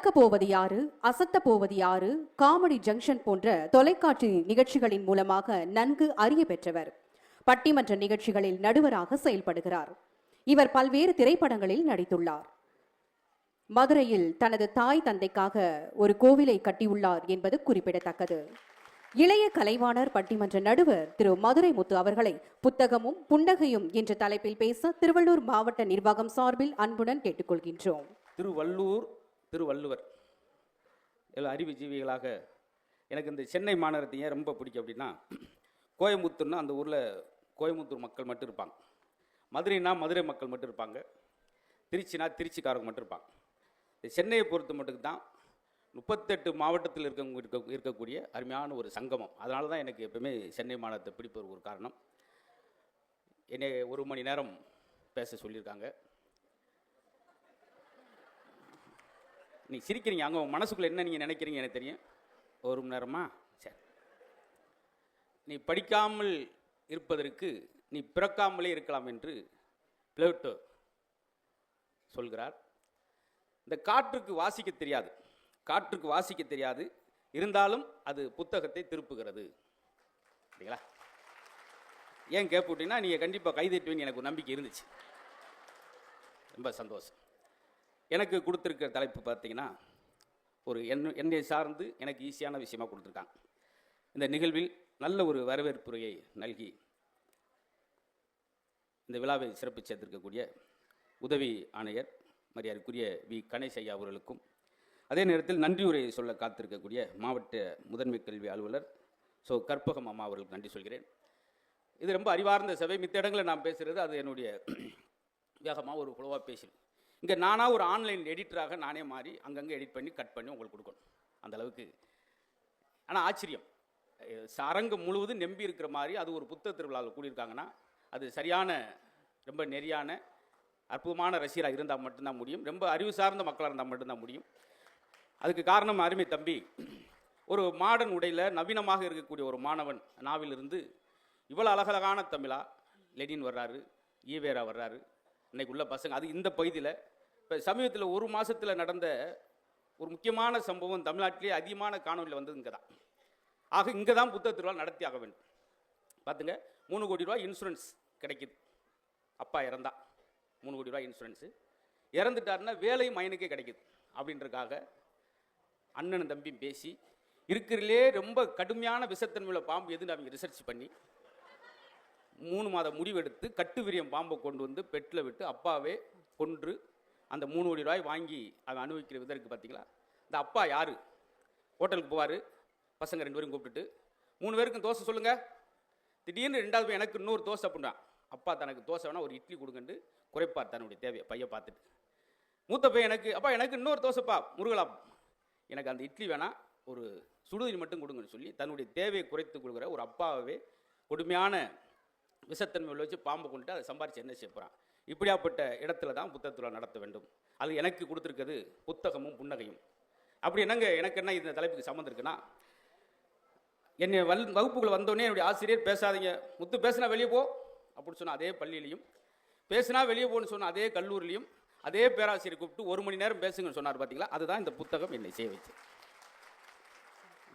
கலக்க போவது யாரு, அசத்த போவது யாரு, காமெடி ஜங்ஷன் போன்ற தொலைக்காட்சி நிகழ்ச்சிகளின் மூலமாக நன்கு அறிய பெற்றவர். பட்டிமன்ற நிகழ்ச்சிகளில் நடுவராக செயல்படுகிறார். இவர் பல்வேறு திரைப்படங்களில் நடித்துள்ளார். மதுரையில் தனது தாய் தந்தைக்காக ஒரு கோவிலை கட்டியுள்ளார் என்பது குறிப்பிடத்தக்கது. இளைய கலைவாணர் பட்டிமன்ற நடுவர் திரு மதுரை முத்து அவர்களை புத்தகமும் புன்னகையும் என்ற தலைப்பில் பேச திருவள்ளூர் மாவட்ட நிர்வாகம் சார்பில் அன்புடன் கேட்டுக்கொள்கின்றோம். திருவள்ளுவர் எல்லாம் அறிவுஜீவிகளாக எனக்கு இந்த சென்னை மாநகரத்தை ஏன் ரொம்ப பிடிக்கும் அப்படின்னா, கோயம்புத்தூர்னா அந்த ஊரில் கோயம்புத்தூர் மக்கள் மட்டும் இருப்பாங்க, மதுரைனா மதுரை மக்கள் மட்டும் இருப்பாங்க, திருச்சினா திருச்சிக்காரங்க மட்டும் இருப்பாங்க. சென்னையை பொறுத்த மட்டுக்கு தான் 38 மாவட்டத்தில் இருக்கக்கூடிய அருமையான ஒரு சங்கமம். அதனால தான் எனக்கு எப்பவுமே சென்னை மாநகரத்தை பிடிப்பது ஒரு காரணம். என்னை 1 மணி நேரம் பேச சொல்லியிருக்காங்க. நீ சிரிக்கிறீங்க, அங்கே மனசுக்குள்ளே என்ன நீங்கள் நினைக்கிறீங்க எனக்கு தெரியும். 1 மணி நேரமா? சரி. நீ படிக்காமல் இருப்பதற்கு நீ பிறக்காமலே இருக்கலாம் என்று பிளேட்டோ சொல்கிறார். இந்த காற்றுக்கு வாசிக்க தெரியாது, இருந்தாலும் அது புத்தகத்தை திருப்புகிறது. சரிங்களா? ஏன் கேட்பீங்கன்னா, நீங்கள் கண்டிப்பாக கைதட்டுவீங்க எனக்கு ஒரு நம்பிக்கை இருந்துச்சு. ரொம்ப சந்தோஷம். எனக்கு கொடுத்துருக்க தலைப்பு பார்த்தீங்கன்னா, ஒரு என்னை சார்ந்து எனக்கு ஈஸியான விஷயமாக கொடுத்துருக்காங்க. இந்த நிகழ்வில் நல்ல ஒரு வரவேற்புரையை நல்கி இந்த விழாவை சிறப்பு சேர்த்திருக்கக்கூடிய உதவி ஆணையர் மரியாதைக்குரிய வி கணேஷ் ஐயா அவர்களுக்கும், அதே நேரத்தில் நன்றியுரை சொல்ல காத்திருக்கக்கூடிய மாவட்ட முதன்மை கல்வி அலுவலர் கற்பகம் அம்மா அவர்களுக்கு நன்றி சொல்கிறேன். இது ரொம்ப அறிவார்ந்த சபை. மித்த இடங்களில் நான் பேசுகிறது அது என்னுடைய வேகமாக ஒரு குழுவாக பேசுகிறேன். இங்கே நானாக ஒரு ஆன்லைன் எடிட்டராக நானே மாறி அங்கங்கே எடிட் பண்ணி கட் பண்ணி உங்களுக்கு கொடுக்கணும் அந்த அளவுக்கு. ஆனால் ஆச்சரியம், அரங்கம் முழுவதும் நம்பி இருக்கிற மாதிரி அது ஒரு புத்தக திருவிழாவில் கூடியிருக்காங்கன்னா அது சரியான ரொம்ப நெறியான அற்புதமான ரசிகராக இருந்தால் மட்டும்தான் முடியும். ரொம்ப அறிவு சார்ந்த மக்களாக இருந்தால் மட்டும்தான் முடியும். அதுக்கு காரணம் அருமை தம்பி ஒரு மாடர்ன் உடையில் நவீனமாக இருக்கக்கூடிய ஒரு மாணவன் நாவிலிருந்து இவ்வளோ அழகழகான தமிழா லெனின் வர்றாரு, ஈவேரா வர்றாரு, இன்னைக்கு உள்ள பசங்க. அது இந்த பகுதியில் இப்போ சமீபத்தில் 1 மாதத்தில் நடந்த ஒரு முக்கியமான சம்பவம் தமிழ்நாட்டிலே அதிகமான காணொலியில் வந்தது இங்கே தான். ஆக இங்கே தான் புத்தக திருவிழா நடத்தி ஆக வேண்டும். பார்த்துங்க, 3 கோடி ரூபாய் இன்சூரன்ஸ் கிடைக்குது. அப்பா இறந்தா 3 கோடி ரூபாய் இன்சூரன்ஸு, இறந்துட்டாருன்னா வேலை மைனுக்கே கிடைக்குது அப்படின்றதுக்காக அண்ணன் தம்பியும் பேசி இருக்கிறதுலே ரொம்ப கடுமையான விஷத்தன்மையுள்ள பாம்பு எதுன்னு அவங்க ரிசர்ச் பண்ணி 3 மாத முடிவெடுத்து கட்டுவிரியம் பாம்பை கொண்டு வந்து பெட்டில் விட்டு அப்பாவே கொன்று அந்த 3 கோடி ரூபாய் வாங்கி அவன் அனுபவிக்கிற விதம் இருக்குது. பார்த்தீங்களா? இந்த அப்பா யார்? ஹோட்டலுக்கு போவார், பசங்க 2 பேரும் கூப்பிட்டுட்டு 3 பேருக்கும் தோசை சொல்லுங்கள். திடீர்னு 2வது போய் எனக்கு இன்னொரு தோசை அப்படின்னா, அப்பா தனக்கு தோசை வேணால் ஒரு இட்லி கொடுங்கன்னு குறைப்பார் தன்னுடைய தேவையை பையை பார்த்துட்டு. மூத்த பையன் எனக்கு இன்னொரு தோசைப்பா முருகலா, எனக்கு அந்த இட்லி வேணாம் ஒரு சுடுதண்ணி மட்டும் கொடுங்கன்னு சொல்லி தன்னுடைய தேவையை குறைத்து கொடுக்குற ஒரு அப்பாவே கொடுமையான விஷத்தன்மை வச்சு பாம்பை கொண்டுட்டு அதை சம்பாரித்து என்ன செய்ய போகிறான். இப்படியாப்பட்ட இடத்துல தான் புத்தகத்தில் நடத்த வேண்டும். அது எனக்கு கொடுத்துருக்கிறது புத்தகமும் புன்னகையும். அப்படி எனக்கு என்ன இந்த தலைப்புக்கு சம்மந்தம் இருக்குன்னா, என்னை வகுப்புகள் வந்தோடனே என்னுடைய ஆசிரியர் பேசாதீங்க முத்து, பேசினா வெளியே போ அப்படின்னு சொன்ன அதே பள்ளியிலையும், பேசினா வெளியே போன்னு சொன்ன அதே கல்லூரிலையும் அதே பேராசிரியர் கூப்பிட்டு 1 மணி நேரம் பேசுங்கன்னு சொன்னார். பார்த்தீங்களா? அதுதான் இந்த புத்தகம் என்னை செய்ய வச்சு.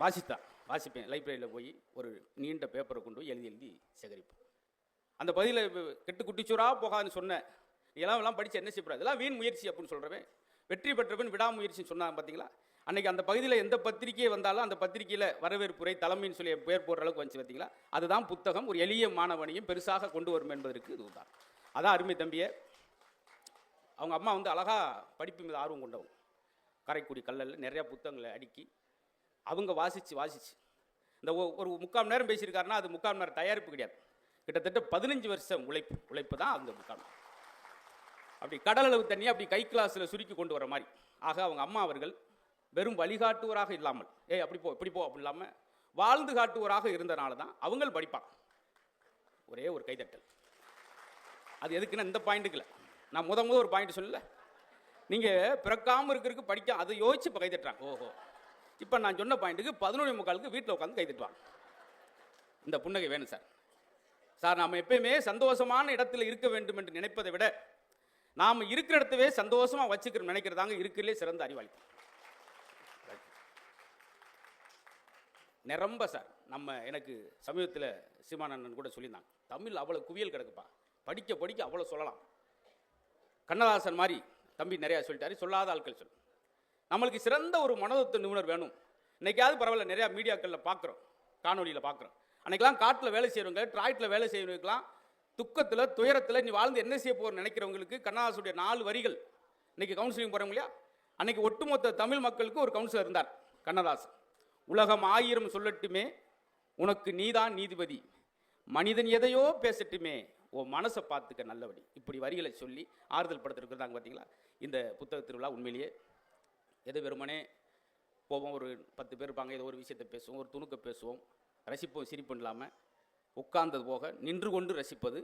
வாசிப்பேன் லைப்ரரியில் போய் ஒரு நீண்ட பேப்பரை கொண்டு போய் எழுதி சேகரிப்பேன். அந்த பதிலை கெட்டு குட்டிச்சூராக போகாதுன்னு சொன்னேன். எல்லாம் படித்து என்ன செய்யக்கூடாது, இதெல்லாம் வீண் முயற்சி அப்படின்னு சொல்கிறவன் வெற்றி பெற்றவன் விடாமுயற்சின்னு சொன்னாங்க. பார்த்தீங்களா? அன்றைக்கி அந்த பகுதியில் எந்த பத்திரிகையை வந்தாலும் அந்த பத்திரிகையில் வரவேற்புரை தலைமைன்னு சொல்லி பேர் போடுற அளவுக்கு வந்துச்சு. பார்த்தீங்களா? அதுதான் புத்தகம் ஒரு எளிய மாணவனையும் பெருசாக கொண்டு வரும் என்பதற்கு இதுதான். அதான் அருமை தம்பியை. அவங்க அம்மா அழகாக படிப்பு மீது ஆர்வம் கொண்டவங்க. காரைக்குடி கல்லலில் நிறையா புத்தகங்களை அடுக்கி அவங்க வாசித்து இந்த ஒரு 3/4 மணி நேரம் பேசியிருக்காருன்னா அது 3/4 மணி நேரம் தயாரிப்பு கிடையாது, கிட்டத்தட்ட 15 வருஷம் உழைப்பு தான் அந்த 3/4 மணி நேரம். அப்படி கடல் அளவு தண்ணியை அப்படி கை கிளாஸில் சுருக்கி கொண்டு வர மாதிரி. ஆக அவங்க அம்மா அவர்கள் வெறும் வழிகாட்டுவராக இல்லாமல் அப்படி போ இப்படி போ அப்படி இல்லாமல் வாழ்ந்து காட்டுவராக இருந்தனால தான் அவங்க படிப்பாங்க. ஒரே ஒரு கைதட்டல். அது எதுக்குன்னா இந்த பாயிண்ட்டுக்குல நான் முதல் ஒரு பாயிண்ட் சொல்லல, நீங்கள் பிறக்காமல் இருக்கிறதுக்கு படிக்க அதை யோசிச்சு இப்போ கைதட்டுறாங்க. ஓஹோ, இப்போ நான் சொன்ன பாயிண்ட்டுக்கு 11:45 வீட்டில் உட்காந்து கைதட்டுவாங்க. இந்த புன்னகை வேணும் சார். நாம் எப்பயுமே சந்தோஷமான இடத்துல இருக்க வேண்டும் என்று நினைப்பதை விட நாம் இருக்கிற இடத்தவே சந்தோஷமாக வச்சுக்கிறோம் நினைக்கிறதாங்க இருக்கிறதுலே சிறந்த அறிவாளி. நிரம்ப சார். எனக்கு சமீபத்தில் சீமானண்ணன் கூட சொல்லியிருந்தாங்க, தமிழ் அவ்வளோ குவியல் கிடக்குப்பா, படிக்க படிக்க அவ்வளோ சொல்லலாம். கண்ணதாசன் மாதிரி தம்பி நிறையா சொல்லிட்டாரு, சொல்லாத ஆட்கள் சொல்லு. நம்மளுக்கு சிறந்த ஒரு மனோதத்துவ நிபுணர் வேணும். இன்றைக்காவது பரவாயில்ல, நிறையா மீடியாக்களில் பார்க்குறோம், காணொலியில் பார்க்குறோம். அன்றைக்கெல்லாம் காட்டில் வேலை செய்கிறவங்க, டிராக்டில் வேலை செய்கிறவங்களுக்கெல்லாம் துக்கத்தில் துயரத்தில் நீ வாழ்ந்து என்ன செய்ய போகிற நினைக்கிறவங்களுக்கு கண்ணதாசனுடைய 4 வரிகள் இன்றைக்கி கவுன்சிலிங் போகிறவங்க இல்லையா, அன்றைக்கி ஒட்டுமொத்த தமிழ் மக்களுக்கு ஒரு கவுன்சிலர் இருந்தார் கண்ணதாசன். உலகம் 1000 சொல்லட்டுமே, உனக்கு நீதான் நீதிபதி, மனிதன் எதையோ பேசட்டுமே, உன் மனசை பார்த்துக்க நல்லபடி. இப்படி வரிகளை சொல்லி ஆறுதல் படுத்திருக்கிறாங்க. பார்த்தீங்களா, இந்த புத்தக திருவிழா உண்மையிலேயே எது வெறுமனே போவோம், ஒரு 10 பேர் இருப்பாங்க, ஏதோ ஒரு விஷயத்தை பேசுவோம், ஒரு துணுக்க பேசுவோம், ரசிப்போம், சிரிப்பும் இல்லாமல் உட்கார்ந்தது போக நின்று கொண்டு ரசிப்பது.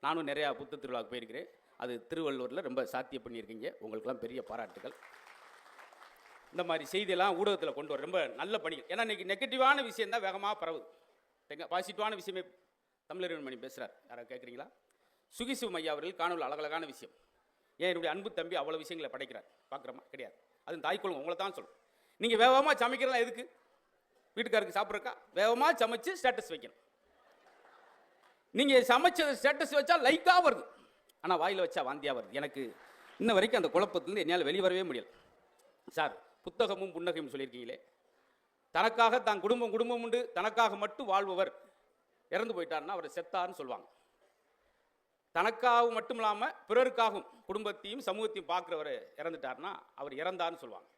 நானும் நிறையா புத்தக திருவிழாவுக்கு போயிருக்கிறேன். அது திருவள்ளூரில் ரொம்ப சாத்தியம் பண்ணியிருக்கீங்க. உங்களுக்கெல்லாம் பெரிய பாராட்டுகள். இந்த மாதிரி செய்தியெல்லாம் ஊடகத்தில் கொண்டு வர ரொம்ப நல்ல பணி. ஏன்னா இன்றைக்கி நெகட்டிவான விஷயம் தான் வேகமாக பரவுது. பாசிட்டிவான விஷயமே தமிழறிஞர் மணி பேசுகிறார். யாராவது கேட்குறீங்களா? சுகிசிவம் ஐயா அவர்கள் காணொலி அழகழகான விஷயம். ஏன் என்னுடைய அன்பு தம்பி அவ்வளோ விஷயங்களை படைக்கிறார் பார்க்குறோமா? கிடையாது. அது தாய்க்குழுங்க உங்களை தான் சொல்லும். நீங்கள் வேகமாக சமைக்கிறதா எதுக்கு? வீட்டுக்காருக்கு சாப்பிட்றக்கா? வேகமாக சமைச்சு ஸ்டேட்டஸ் வைக்கணும். நீங்கள் சமைச்ச ஸ்டேட்டஸ் வச்சா லைக்காக வருது, ஆனால் வாயில் வச்சா வாந்தியாக வருது. எனக்கு இன்ன வரைக்கும் அந்த குழப்பத்திலேருந்து என்னால் வெளிவரவே முடியல. சார், புத்தகமும் புன்னகையும் சொல்லியிருக்கீங்களே, தனக்காக தான் குடும்பம் உண்டு, தனக்காக மட்டும் வாழ்பவர் இறந்து போயிட்டார்னா அவர் செத்தார்னு சொல்லுவாங்க. தனக்காக மட்டும் இல்லாமல் பிறருக்காகவும் குடும்பத்தையும் சமூகத்தையும் பார்க்குறவர் இறந்துட்டார்னா அவர் இறந்தார்னு சொல்லுவாங்க.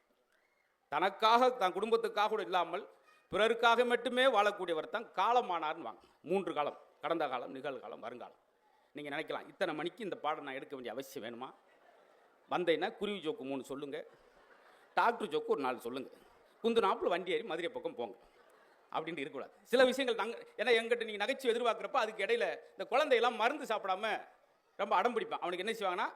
தனக்காக தான் குடும்பத்துக்காக கூட இல்லாமல் பிறருக்காக மட்டுமே வாழக்கூடியவர் தான் காலமானார்னு வாங்க. 3 காலம்: கடந்த காலம், நிகழ்காலம், வருங்காலம். நீங்கள் நினைக்கலாம், இத்தனை மணிக்கு இந்த பாடம் நான் எடுக்க வேண்டிய அவசியம் வேணுமா? வந்தேன்னா குருவி ஜோக்கு 3 சொல்லுங்கள், டாக்டர் ஜோக்கு ஒரு 4 சொல்லுங்கள், குந்து நாப்பில் வண்டி ஏறி மதுரை பக்கம் போங்க அப்படின்ட்டு இருக்கக்கூடாது. சில விஷயங்கள் நாங்கள் ஏன்னா எங்கிட்ட நீங்கள் நகைச்சுவை எதிர்பார்க்குறப்ப அதுக்கு இடையில இந்த குழந்தையெல்லாம் மருந்து சாப்பிடாம ரொம்ப அடம் பிடிப்பான். அவனுக்கு என்ன செய்வாங்கன்னா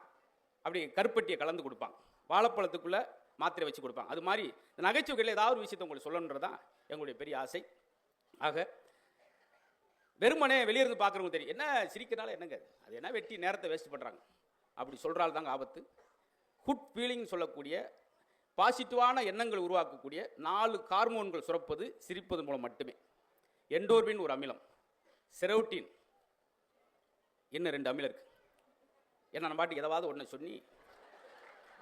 அப்படி கருப்பட்டியை கலந்து கொடுப்பாங்க, வாழைப்பழத்துக்குள்ளே மாத்திரை வச்சு கொடுப்பாங்க. அது மாதிரி இந்த நகைச்சுவைகளில் ஏதாவது ஒரு விஷயத்தை உங்களுக்கு சொல்லணுன்றது தான் எங்களுடைய பெரிய ஆசை. ஆக வெறுமனே வெளியிருந்து பார்க்குறவங்க தெரியும், என்ன சிரிக்கிறனால என்னங்க அது, என்ன வெட்டி நேரத்தை வேஸ்ட் பண்ணுறாங்க அப்படி சொல்கிறாள் தாங்க ஆபத்து. குட் ஃபீலிங் சொல்லக்கூடிய பாசிட்டிவான எண்ணங்கள் உருவாக்கக்கூடிய 4 ஹார்மோன்கள் சுரப்பது சிரிப்பது மூலம் மட்டுமே. எண்டோர்பின் ஒரு அமிலம், செரோட்டின் இன்னும் 2 அமிலம் இருக்குது. ஏன்னா நம்ம பாட்டுக்கு எதாவது ஒன்று சொல்லி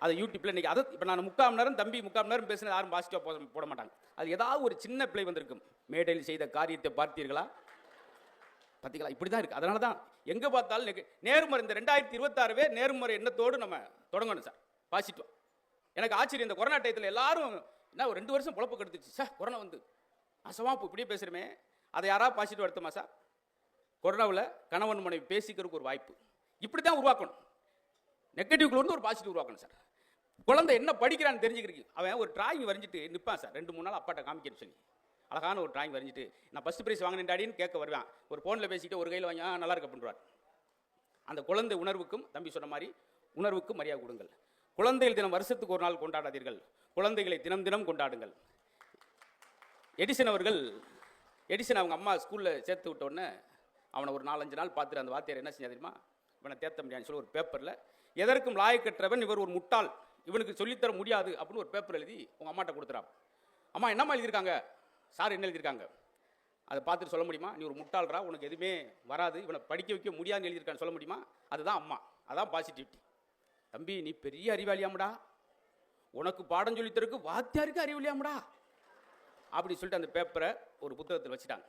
அதை யூடியூப்பில் இன்றைக்கி அதை இப்போ நான் 3/4 மணி நேரம் தம்பி 3/4 மணி நேரம் பேசினது யாரும் பாசிட்டிவாக போட மாட்டாங்க. அது ஏதாவது ஒரு சின்ன பிழை வந்திருக்கும். மேடையில் செய்த காரியத்தை பார்த்தீர்களா? பார்த்தீங்களா? இப்படி தான் இருக்குது. அதனால தான் எங்கே பார்த்தாலும் நேர்மறை, இந்த 2026 நேர்மறை எண்ணத்தோடு நம்ம தொடங்கணும் சார், பாசிட்டிவ். எனக்கு ஆச்சரியம், இந்த கொரோனா டயத்தில் எல்லாரும் என்ன ஒரு 2 வருஷம் பொழப்பு கெடுத்துச்சு சார், கொரோனா வந்து அசமா இப்படியே பேசுகிறோமே, அதை யாராவது பாசிட்டிவ் எடுத்தோமா சார்? கொரோனாவில் கணவன் மனைவி பேசிக்கிறதுக்கு ஒரு வாய்ப்பு இப்படி தான் உருவாக்கணும். நெகட்டிவ்ல இருந்து ஒரு பாசிட்டிவ் உருவாக்கணும் சார். குழந்தை என்ன படிக்கிறான்னு தெரிஞ்சுக்கிறீங்க. அவன் ஒரு டிராயிங் வரைஞ்சிட்டு நிற்பான் சார், 2-3 நாள் அப்பாட்ட காமிக்கன்னு சொல்லி அழகான ஒரு டிராயிங் வரைஞ்சிட்டு, நான் ஃபஸ்ட் ப்ரைஸ் வாங்கினேன் டாடின்னு கேட்க வருவேன். ஒரு ஃபோனில் பேசிட்டு ஒரு கையில் வாங்கி நல்லா இருக்கு அப்படின்றார். அந்த குழந்தை உணர்வுக்கும் தம்பி சொன்ன மாதிரி உணர்வுக்கும் மரியாதை கொடுங்கள். குழந்தைகள் தினம் வருஷத்துக்கு ஒரு நாள் கொண்டாடாதீர்கள், குழந்தைகளை தினம் தினம் கொண்டாடுங்கள். எடிசன் அவங்க அம்மா ஸ்கூலில் சேர்த்து விட்டோன்னே அவனை ஒரு 4-5 நாள் பார்த்துட்டு அந்த வாத்தியார் என்ன செஞ்சா தெரியுமா? இவனை தேத்த முடியாதுன்னு சொல்லி ஒரு பேப்பரில் எதற்கும் லாயக்கற்றவன் இவர் ஒரு முட்டாள், இவனுக்கு சொல்லித்தர முடியாது அப்படின்னு ஒரு பேப்பர் எழுதி உங்கள் அம்மாட்ட கொடுத்துறான். அம்மா என்னம்மா எழுதியிருக்காங்க? சார் என்ன எழுதியிருக்காங்க? அதை பார்த்துட்டு சொல்ல முடியுமா? நீ ஒரு முட்டாள்ரா, உனக்கு எதுவுமே வராது, இவனை படிக்க வைக்க முடியாதுன்னு எழுதியிருக்கான்னு சொல்ல முடியுமா? அதுதான் அம்மா, அதான் பாசிட்டிவிட்டி. தம்பி நீ பெரிய அறிவாளியாமடா, உனக்கு பாடம் சொல்லித்தருக்கு வாத்தியாருக்கு அறிவாளியாமடா அப்படி சொல்லிட்டு அந்த பேப்பரை ஒரு புத்தகத்தில் வச்சுட்டாங்க.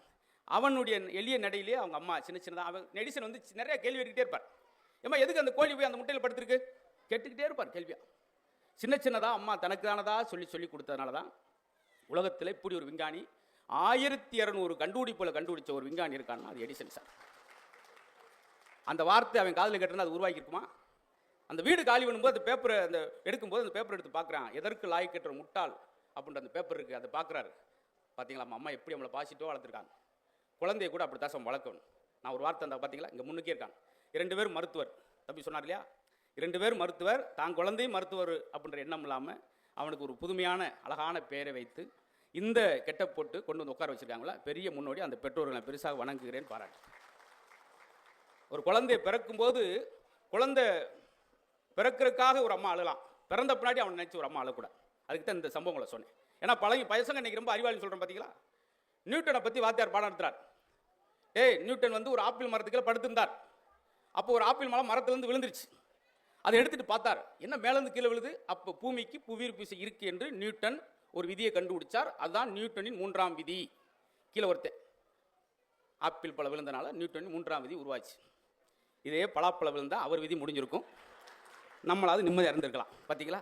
அவனுடைய எளிய நடையிலே அவங்க அம்மா சின்னதாக அவன் நெடிசன் வந்து நிறைய கேள்வி கேட்டுக்கிட்டே இருப்பார். ஏம்மா எதுக்கு அந்த கோழி போய் அந்த முட்டையில் படுத்துருக்கு கேட்டுக்கிட்டே இருப்பார் கேள்வியா. சின்னதாக அம்மா தனக்கு தானதா சொல்லி கொடுத்ததுனால தான் உலகத்தில் இப்படி ஒரு விஞ்ஞானி 1200 கண்டுபிடிப்புல கண்டுபிடிச்ச ஒரு விஞ்ஞானி இருக்கான்னா அது எடிசன் சார். அந்த வார்த்தை அவன் காதில் கேட்டிருந்தா அது உருவாக்கி இருக்குமா? அந்த வீடு காலி பண்ணும்போது அந்த பேப்பரை அந்த எடுக்கும்போது அந்த பேப்பர் எடுத்து பார்க்குறான், எதற்கு லாய்க்கற்ற முட்டாள் அப்படின்ற அந்த பேப்பர் இருக்குது, அதை பார்க்குறாரு. பார்த்தீங்களா அம்மா எப்படி நம்மளை பாசிட்டிவாக வளர்த்துருக்காங்க. குழந்தைய கூட அப்படி தான் வளர்க்கணும். நான் ஒரு வார்த்தை அந்த பார்த்தீங்களா இங்கே முன்னுக்கே இருக்காங்க 2 பேர் மருத்துவர், தம்பி சொன்னார் இல்லையா, 2 பேர் மருத்துவர், தான் குழந்தையும் மருத்துவர் அப்படின்ற எண்ணம் இல்லாமல் அவனுக்கு ஒரு புதுமையான அழகான பெயரை வைத்து இந்த கெட்டப் போட்டு கொண்டு வந்து உட்கார வச்சுருக்காங்களா, பெரிய முன்னோடி. அந்த பெற்றோர்களை பெருசாக வணங்குகிறேன், பாராட்டு. ஒரு குழந்தை பிறக்கும்போது குழந்தை பிறக்கிறதுக்காக ஒரு அம்மா அழலாம், பிறந்த பின்னாடி அவனை நினச்சி ஒரு அம்மா அழக்கூடாது. அதுக்கு தான் இந்த சம்பவங்களை சொன்னேன். ஏன்னா பசங்க இன்னைக்கு ரொம்ப அறிவாளி சொல்கிறேன் பார்த்தீங்களா. நியூட்டனை பற்றி வாத்தியார் பாடம் நடத்துறார். நியூட்டன் வந்து ஒரு ஆப்பிள் மரத்துக்குள்ள படுத்திருந்தார். அப்போ ஒரு ஆப்பிள் மரம் மரத்துலேருந்து விழுந்துருச்சு. அதை எடுத்துட்டு பார்த்தார், என்ன மேலேருந்து கீழே விழுது. அப்போ பூமிக்கு புவியீர்ப்பு விசை இருக்கு என்று நியூட்டன் ஒரு விதியை கண்டுபிடிச்சார். அதுதான் நியூட்டனின் 3ஆம் விதி. கீழே ஒருத்தன் ஆப்பிள் பழம் விழுந்தனால நியூட்டனின் 3ஆம் விதி உருவாச்சு. இதே பலாப்பழம் விழுந்தால் அவர் விதி முடிஞ்சிருக்கும், நம்மளாவது நிம்மதியாக இருந்திருக்கலாம். பார்த்தீங்களா.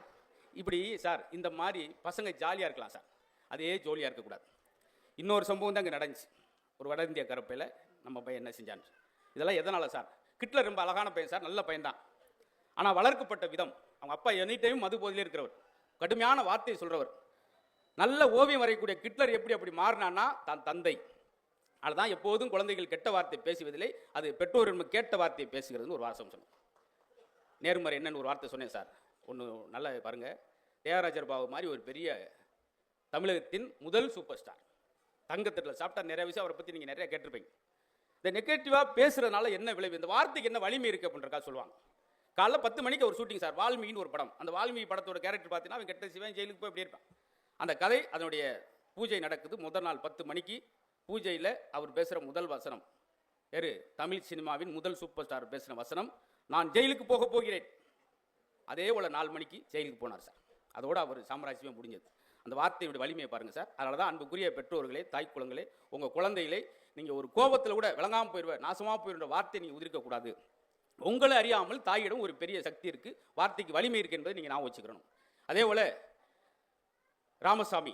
இப்படி சார் இந்த மாதிரி பசங்க ஜாலியாக இருக்கலாம் சார், அதே ஜோலியாக இருக்கக்கூடாது. இன்னொரு சம்பவம் தான் இங்கே நடந்துச்சு. ஒரு வட இந்திய கரப்பையில் நம்ம பையன் என்ன செஞ்சான். இதெல்லாம் எதனால் சார், ஹிட்லர் ரொம்ப அழகான பையன் சார், நல்ல பையன் தான். ஆனால் வளர்க்கப்பட்ட விதம், அவங்க அப்பா எனி டைம் மது போதிலே இருக்கிறவர், கடுமையான வார்த்தையை சொல்கிறவர். நல்ல ஓவியம் வரையக்கூடிய ஹிட்லர் எப்படி அப்படி மாறினான்னா தான் தந்தை. அதுதான் எப்போதும் குழந்தைகள் கெட்ட வார்த்தை பேசுவதில்லை, அது பெற்றோர் கேட்ட வார்த்தையை பேசுகிறதுன்னு ஒரு வாசம் சொன்னேன். நேர்மறை என்னன்னு ஒரு வார்த்தை சொன்னேன் சார். ஒன்று நல்லா பாருங்கள், தியாகராஜர் பாபு மாதிரி ஒரு பெரிய தமிழகத்தின் முதல் சூப்பர் ஸ்டார், தங்கத்தட்டில் சாப்பிட்டா நிறைய விஷயம் அவரை பற்றி நீங்கள் நிறைய கேட்டிருப்பீங்க. இந்த நெகட்டிவாக பேசுகிறதுனால என்ன விளைவு, இந்த வார்த்தைக்கு என்ன வலிமை இருக்குது அப்படின்றக்கா சொல்லுவாங்க. காலைல 10 மணிக்கு ஒரு ஷூட்டிங் சார், வால்மீகின்னு ஒரு படம். அந்த வால்மீகி படத்தோட கேரக்டர் பார்த்தீங்கன்னா அவன் கெட்ட சிவன் ஜெயிலுக்கு போய் இப்படி இருப்பான். அந்த கதை, அதனுடைய பூஜை நடக்குது. முதல் நாள் 10 மணிக்கு பூஜையில் அவர் பேசுகிற முதல் வசனம், தமிழ் சினிமாவின் முதல் சூப்பர் ஸ்டார் பேசுகிற வசனம், நான் ஜெயிலுக்கு போக போகிறேன். அதே போல் 4 மணிக்கு ஜெயிலுக்கு போனார் சார். அதோடு அவர் சாம்ராஜ்யமே முடிஞ்சது. அந்த வார்த்தையோட வலிமையை பாருங்கள் சார். அதனால தான் அன்புக்குரிய பெற்றோர்களே, தாய் குலங்களே, உங்கள் குழந்தைகளே நீங்கள் ஒரு கோபத்தில் கூட விளங்காமல் போயிடுவேன், நாசமாக போயிடுற வார்த்தை நீங்கள் உதிர்க்கக்கூடாது. உங்களை அறியாமல் தாயிடம் ஒரு பெரிய சக்தி இருக்குது, வார்த்தைக்கு வலிமை இருக்குது என்பதை நீங்கள் ஞாபகம் வச்சுக்கணும். அதே போல் ராமசாமி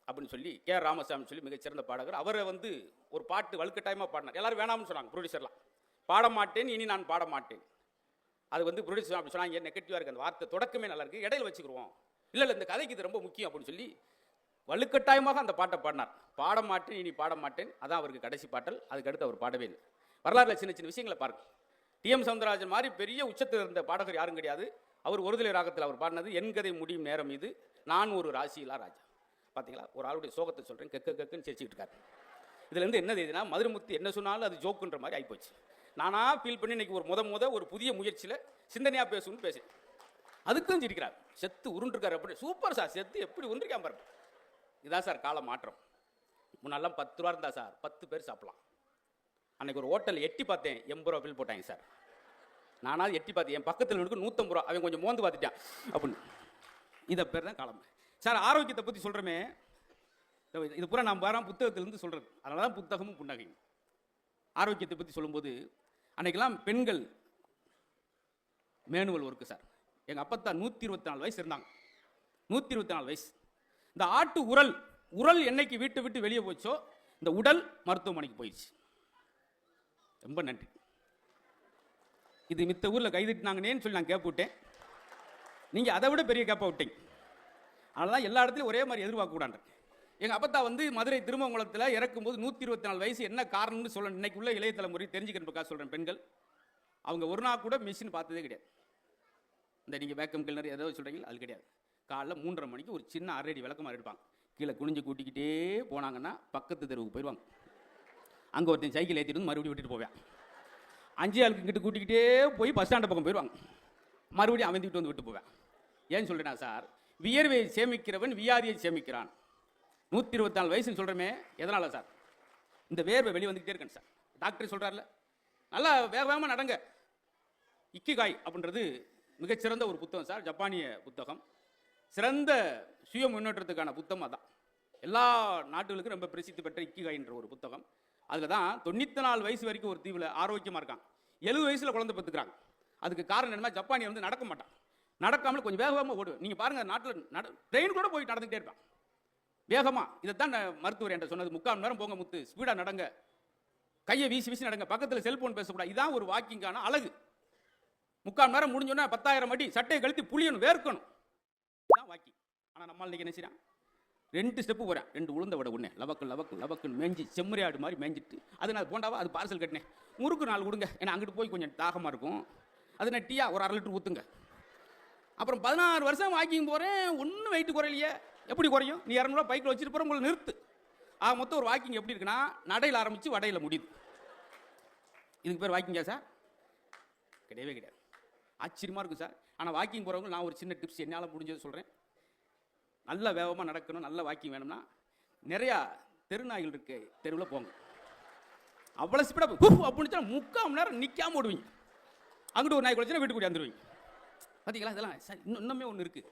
அப்படின்னு சொல்லி, கே.ஆர். ராமசாமி சொல்லி மிகச்சிறந்த பாடகர். அவரை வந்து ஒரு பாட்டு வலுக்கட்டாயமாக பாடினார். எல்லாரும் வேணாம்னு சொன்னாங்க ப்ரொடியூசர்லாம், பாட மாட்டேன் இனி நான் பாட மாட்டேன். அது வந்து ப்ரொடியூசர் அப்படி சொன்னாங்க, நெகட்டிவாக இருக்குது அந்த வார்த்தை, தொடக்கமே நல்லா இருக்குது, இடையில வச்சுக்கிடுவோம், இல்லை இந்த கதைக்கு இது ரொம்ப முக்கியம் அப்படின்னு சொல்லி வலுக்கட்டாயமாக அந்த பாட்டை பாடினார். பாட மாட்டேன் இனி பாட மாட்டேன், அதான் அவருக்கு கடைசி பாட்டல். அதுக்கடுத்து அவர் பாடவே இல்லை. வரலாறுல சின்ன சின்ன விஷயங்களை பாருங்கள். டி.எம். சௌந்தரராஜன் மாதிரி பெரிய உச்சத்தில் இருந்த பாடகர் யாரும் கிடையாது. அவர் ஒருதலை ராகத்தில் அவர் பாடினது என் கதை முடியும் நேரம் இது, நான் ஒரு ராசியிலா ராஜா. பார்த்தீங்களா, ஒரு ஆளுடைய சோகத்தை சொல்கிறேன், கக்குன்னு சிரிச்சுக்கிட்டு இருக்காரு. இதுலேருந்து என்ன தெரியுதுன்னா, மதுரமுத்து என்ன சொன்னாலும் அது ஜோக்குன்ற மாதிரி ஆகிப்போச்சு. நானாக ஃபீல் பண்ணி இன்னைக்கு ஒரு புதிய முயற்சியில் சிந்தனையாக பேசணும்னு பேசுகிறேன். அதுக்கும் சிரிக்கிறார், செத்து உருண்டிருக்காரு. அப்படி சூப்பர் சார், செத்து எப்படி உருண்டிருக்காம பாருங்க. இதுதான் சார் கால மாற்றம். முன்னாலாம் 10 ரூபா இருந்தால் சார் 10 பேர் சாப்பிடலாம். அன்றைக்கி ஒரு ஹோட்டல் எட்டி பார்த்தேன், 80 ரூபா பில் போட்டாங்க சார். நானாவது எட்டி பார்த்தேன், என் பக்கத்தில் இருக்கு 150 ரூபா, அவன் கொஞ்சம் மோந்து பார்த்துட்டான் அப்படின்னு. இதை பேர் தான் காலம் சார். ஆரோக்கியத்தை பற்றி சொல்கிறோமே, இது பூரா நான் வர புத்தகத்திலேருந்து சொல்கிறது. அதனால தான் புத்தகமும் புன்னகையும். ஆரோக்கியத்தை பற்றி சொல்லும்போது அன்றைக்கெல்லாம் பெண்கள் மேனுவல் ஒர்க்கு சார். எங்கள் அப்பத்தா 124 வயசு இருந்தாங்க, 124 வயசு. இந்த ஆட்டு உரல் என்னைக்கு வீட்டை விட்டு வெளியே போச்சோ இந்த உடல் மருத்துவமனைக்கு போயிடுச்சு. ரொம்ப நன்றி. இது மித்த ஊரில் கைதிட்டினாங்கன்னேன்னு சொல்லி நான் கேட்ப விட்டேன், நீங்கள் அதை விட பெரிய கேப்ப விட்டீங்க. அதனால தான் எல்லா இடத்துலையும் ஒரே மாதிரி எதிர்பார்க்க கூடாது. எங்கள் அப்பத்தா வந்து மதுரை திருமங்கலத்தில் இறக்கும்போது 124 வயசு. என்ன காரணம்னு சொல்லணும், இன்னைக்கு உள்ள இளைய தலைமுறை தெரிஞ்சுக்கிறதுக்காக சொல்கிறேன். பெண்கள் அவங்க ஒரு நாள் கூட மிஷின் பார்த்ததே கிடையாது. இந்த நீங்கள் வேக்கம் கிளர் ஏதோ சொல்கிறீங்க, அது கிடையாது. காலைல 3:30 மணிக்கு ஒரு சின்ன 1/2 அடி விளக்கமாக எடுப்பாங்க, கீழே குனிஞ்சு கூட்டிக்கிட்டே போனாங்கன்னா பக்கத்து தெருவுக்கு போயிடுவாங்க. அங்கே ஒருத்தன் சைக்கிள் ஏற்றிட்டு வந்து மறுபடியும் விட்டுட்டு போவேன். 5 ஆளுக்கு கிட்ட கூட்டிக்கிட்டே போய் பஸ் ஸ்டாண்டு பக்கம் போயிடுவாங்க, மறுபடியும் அவந்திக்கிட்டு வந்து விட்டு போவேன். ஏன்னு சொல்கிறேன்னா சார், வியர்வையை சேமிக்கிறவன் வியாதியை சேமிக்கிறான். 124 வயசுன்னு சொல்கிறோமே, எதனால் சார்? இந்த வேர்வை வெளியே வந்துக்கிட்டே இருக்கேன் சார். டாக்டர் சொல்கிறார்ல, நல்லா வேகமாக நடங்க. இக்கிகாய் அப்படின்றது மிகச்சிறந்த ஒரு புத்தகம் சார், ஜப்பானிய புத்தகம். சிறந்த சுய முன்னேற்றத்துக்கான புத்தகம் அதான். எல்லா நாட்டுகளுக்கும் ரொம்ப பிரசித்தி பெற்ற இக்கிகாய்ன்ற ஒரு புத்தகம். அதில் தான் 94 வயசு வரைக்கும் ஒரு தீவில் ஆரோக்கியமாக இருக்காங்க, 70 வயசில் குழந்தை பெற்றுக்கிறாங்க. அதுக்கு காரணம் என்னன்னா, ஜப்பானிய வந்து நடக்க மாட்டான், நடக்காமல் கொஞ்சம் வேகமாக ஓடுவேன். நீங்கள் பாருங்கள், நாட்டில் ட்ரெயின் கூட போய் நடந்துகிட்டே இருப்பான் வேகமாக. இதைத்தான் மருத்துவர் என்ற சொன்னது, 3/4 மணி நேரம் போங்க முத்து, ஸ்பீடாக நடங்க, கையை வீசி வீசி நடங்க, பக்கத்தில் செல்போன் பேசக்கூடாது. இதான் ஒரு வாக்கிங்கான அழகு. 3/4 மணி நேரம் முடிஞ்சோன்னா 10,000 அடி சட்டையை கழுத்தி புளியணும், வேர்க்கணும். இதுதான் வாக்கிங். ஆனால் நம்மளால் இன்றைக்கி என்ன செய்யறான், 2 ஸ்டெப்பு போகிறேன், 2 உளுந்த விட ஒன்று லவக்குன்னு மேய்ஞ்சி செம்மறியாடு மாதிரி மேய்ஞ்சிட்டு, அது நான் போண்டாவா அது பார்சல் கட்டினேன், முறுக்கு 4 கொடுங்க, ஏன்னா அங்கிட்டு போய் கொஞ்சம் தாகமாக இருக்கும், அது நான் டீயா ஒரு 1/2 லிட்டர் ஊற்றுங்க. அப்புறம் 16 வருஷம் வாக்கிங் போகிறேன், ஒன்றும் வெயிட்டு குறையிலையே. எப்படி குறையும்? நீ 200 ரூபா பைக்கில் வச்சுட்டு போகிற, உங்களை நிறுத்து. மொத்தம் ஒரு வாக்கிங் எப்படி இருக்குன்னா, நடையில் ஆரம்பித்து வடையில் முடியுது. இதுக்கு பேர் வாக்கிங்கா சார்? கிடையவே கிடையாது. ஆச்சரியமாக இருக்கும் சார். ஆனால் வாக்கிங் போகிறவங்க நான் ஒரு சின்ன டிப்ஸ் என்னால் முடிஞ்சது சொல்கிறேன். நல்ல வேகமாக நடக்கணும், நல்ல வாக்கிங் வேணும்னா நிறையா தெருநாய்கள் இருக்கு, தெருவில் போங்க. அவ்வளோ ஸ்பீடாக அப்படின்னு 3/4 மணி நேரம் நிற்காம ஓடுவீங்க. அங்கிட்டு ஒரு நாய் குறைச்சினா வீட்டுக்கு வந்துடுவீங்க. பார்த்தீங்களா? இதெல்லாம் இன்னுமே ஒன்று இருக்குது.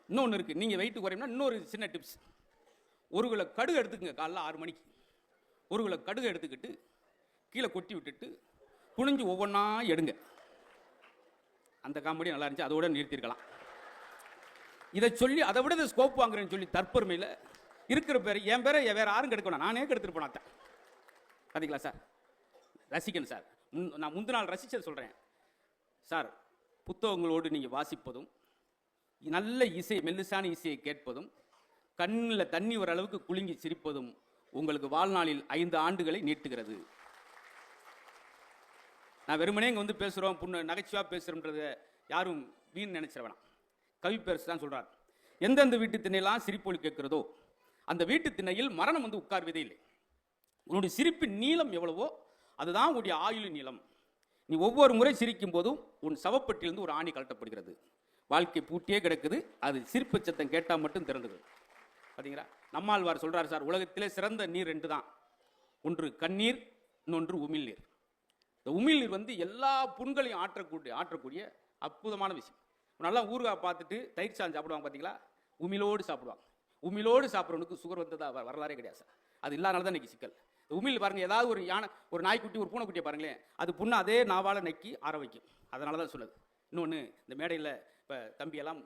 இன்னொன்று இருக்குது. நீங்கள் வெயிட் குறையும்னா இன்னொரு சின்ன டிப்ஸ். 1 கிலோ கடுகு எடுத்துக்கங்க. காலைல 6 மணிக்கு 1 கிலோ கடுகு எடுத்துக்கிட்டு கீழே கொட்டி விட்டுட்டு குனிஞ்சு ஒவ்வொன்றா எடுங்க. அந்த காமெடி நல்லா இருந்துச்சு, அதோட நிறுத்திருக்கலாம். இதை சொல்லி அதை விட இந்த ஸ்கோப் வாங்குறேன்னு சொல்லி தற்பெருமையில் இருக்கிற பேர் என் பேரை வேற யாரும் கெடுக்கணும், நானே கெடுத்துட்டு போனாத்தேன். பார்த்தீங்களா சார்? ரசிக்கணும் சார். நான் முந்தின நாள் ரசிச்சதை சொல்கிறேன் சார். புத்தகங்களோடு நீங்கள் வாசிப்பதும், நல்ல இசை, மெல்லிசான இசையை கேட்பதும், கண்ணில் தண்ணி வர அளவுக்கு குலுங்கி சிரிப்பதும் உங்களுக்கு வாழ்நாளில் 5 ஆண்டுகளை நீட்டுகிறது. நான் வெறுமனே இங்கே வந்து பேசுகிறோம், நகைச்சுவாக பேசுகிறோன்றத யாரும் வீண் நினைச்சிட வேணாம். கவிப்பேரசு தான் சொல்கிறார், எந்தெந்த வீட்டு திண்ணையெல்லாம் சிரிப்பொலி கேட்கிறதோ அந்த வீட்டு திண்ணையில் மரணம் வந்து உட்கார்வதே இல்லை. உன்னுடைய சிரிப்பின் நீளம் எவ்வளவோ அதுதான் உன்னுடைய ஆயுளின் நீளம். நீ ஒவ்வொரு முறை சிரிக்கும் போதும் உன் சவப்பட்டிலிருந்து ஒரு ஆணி கழட்டப்படுகிறது. வாழ்க்கை பூட்டியே கிடக்குது, அது சிரிப்பு சத்தம் கேட்டால் மட்டும் திறந்துது. பார்த்தீங்களா? நம்மாழ்வார் சொல்கிறார் சார், உலகத்திலே சிறந்த நீர் 2 தான். ஒன்று கண்ணீர், இன்னொன்று உமிழ்நீர். இந்த உமிழ்நீர் வந்து எல்லா புண்களையும் ஆற்றக்கூடிய அற்புதமான விஷயம். நல்லா ஊறுகாய் பார்த்துட்டு தயிர் சாதம் சாப்பிடுவாங்க பார்த்தீங்களா? உமிழோடு சாப்பிடுவாங்க. உமிழோடு சாப்பிட்றவனுக்கு சுகர் வந்ததா வரலாறே கிடையாது சார். அது இல்லாதனால தான் இன்றைக்கி சிக்கல். உமிழ் பாருங்கள், ஏதாவது ஒரு யானை, ஒரு நாய்க்குட்டி, ஒரு பூனைக்குட்டியை பாருங்களேன், அது புண்ணை அதே நாவால் நக்கி ஆற வைக்கும். அதனால தான் சொன்னது. இன்னொன்று, இந்த மேடையில் இப்போ தம்பியெல்லாம்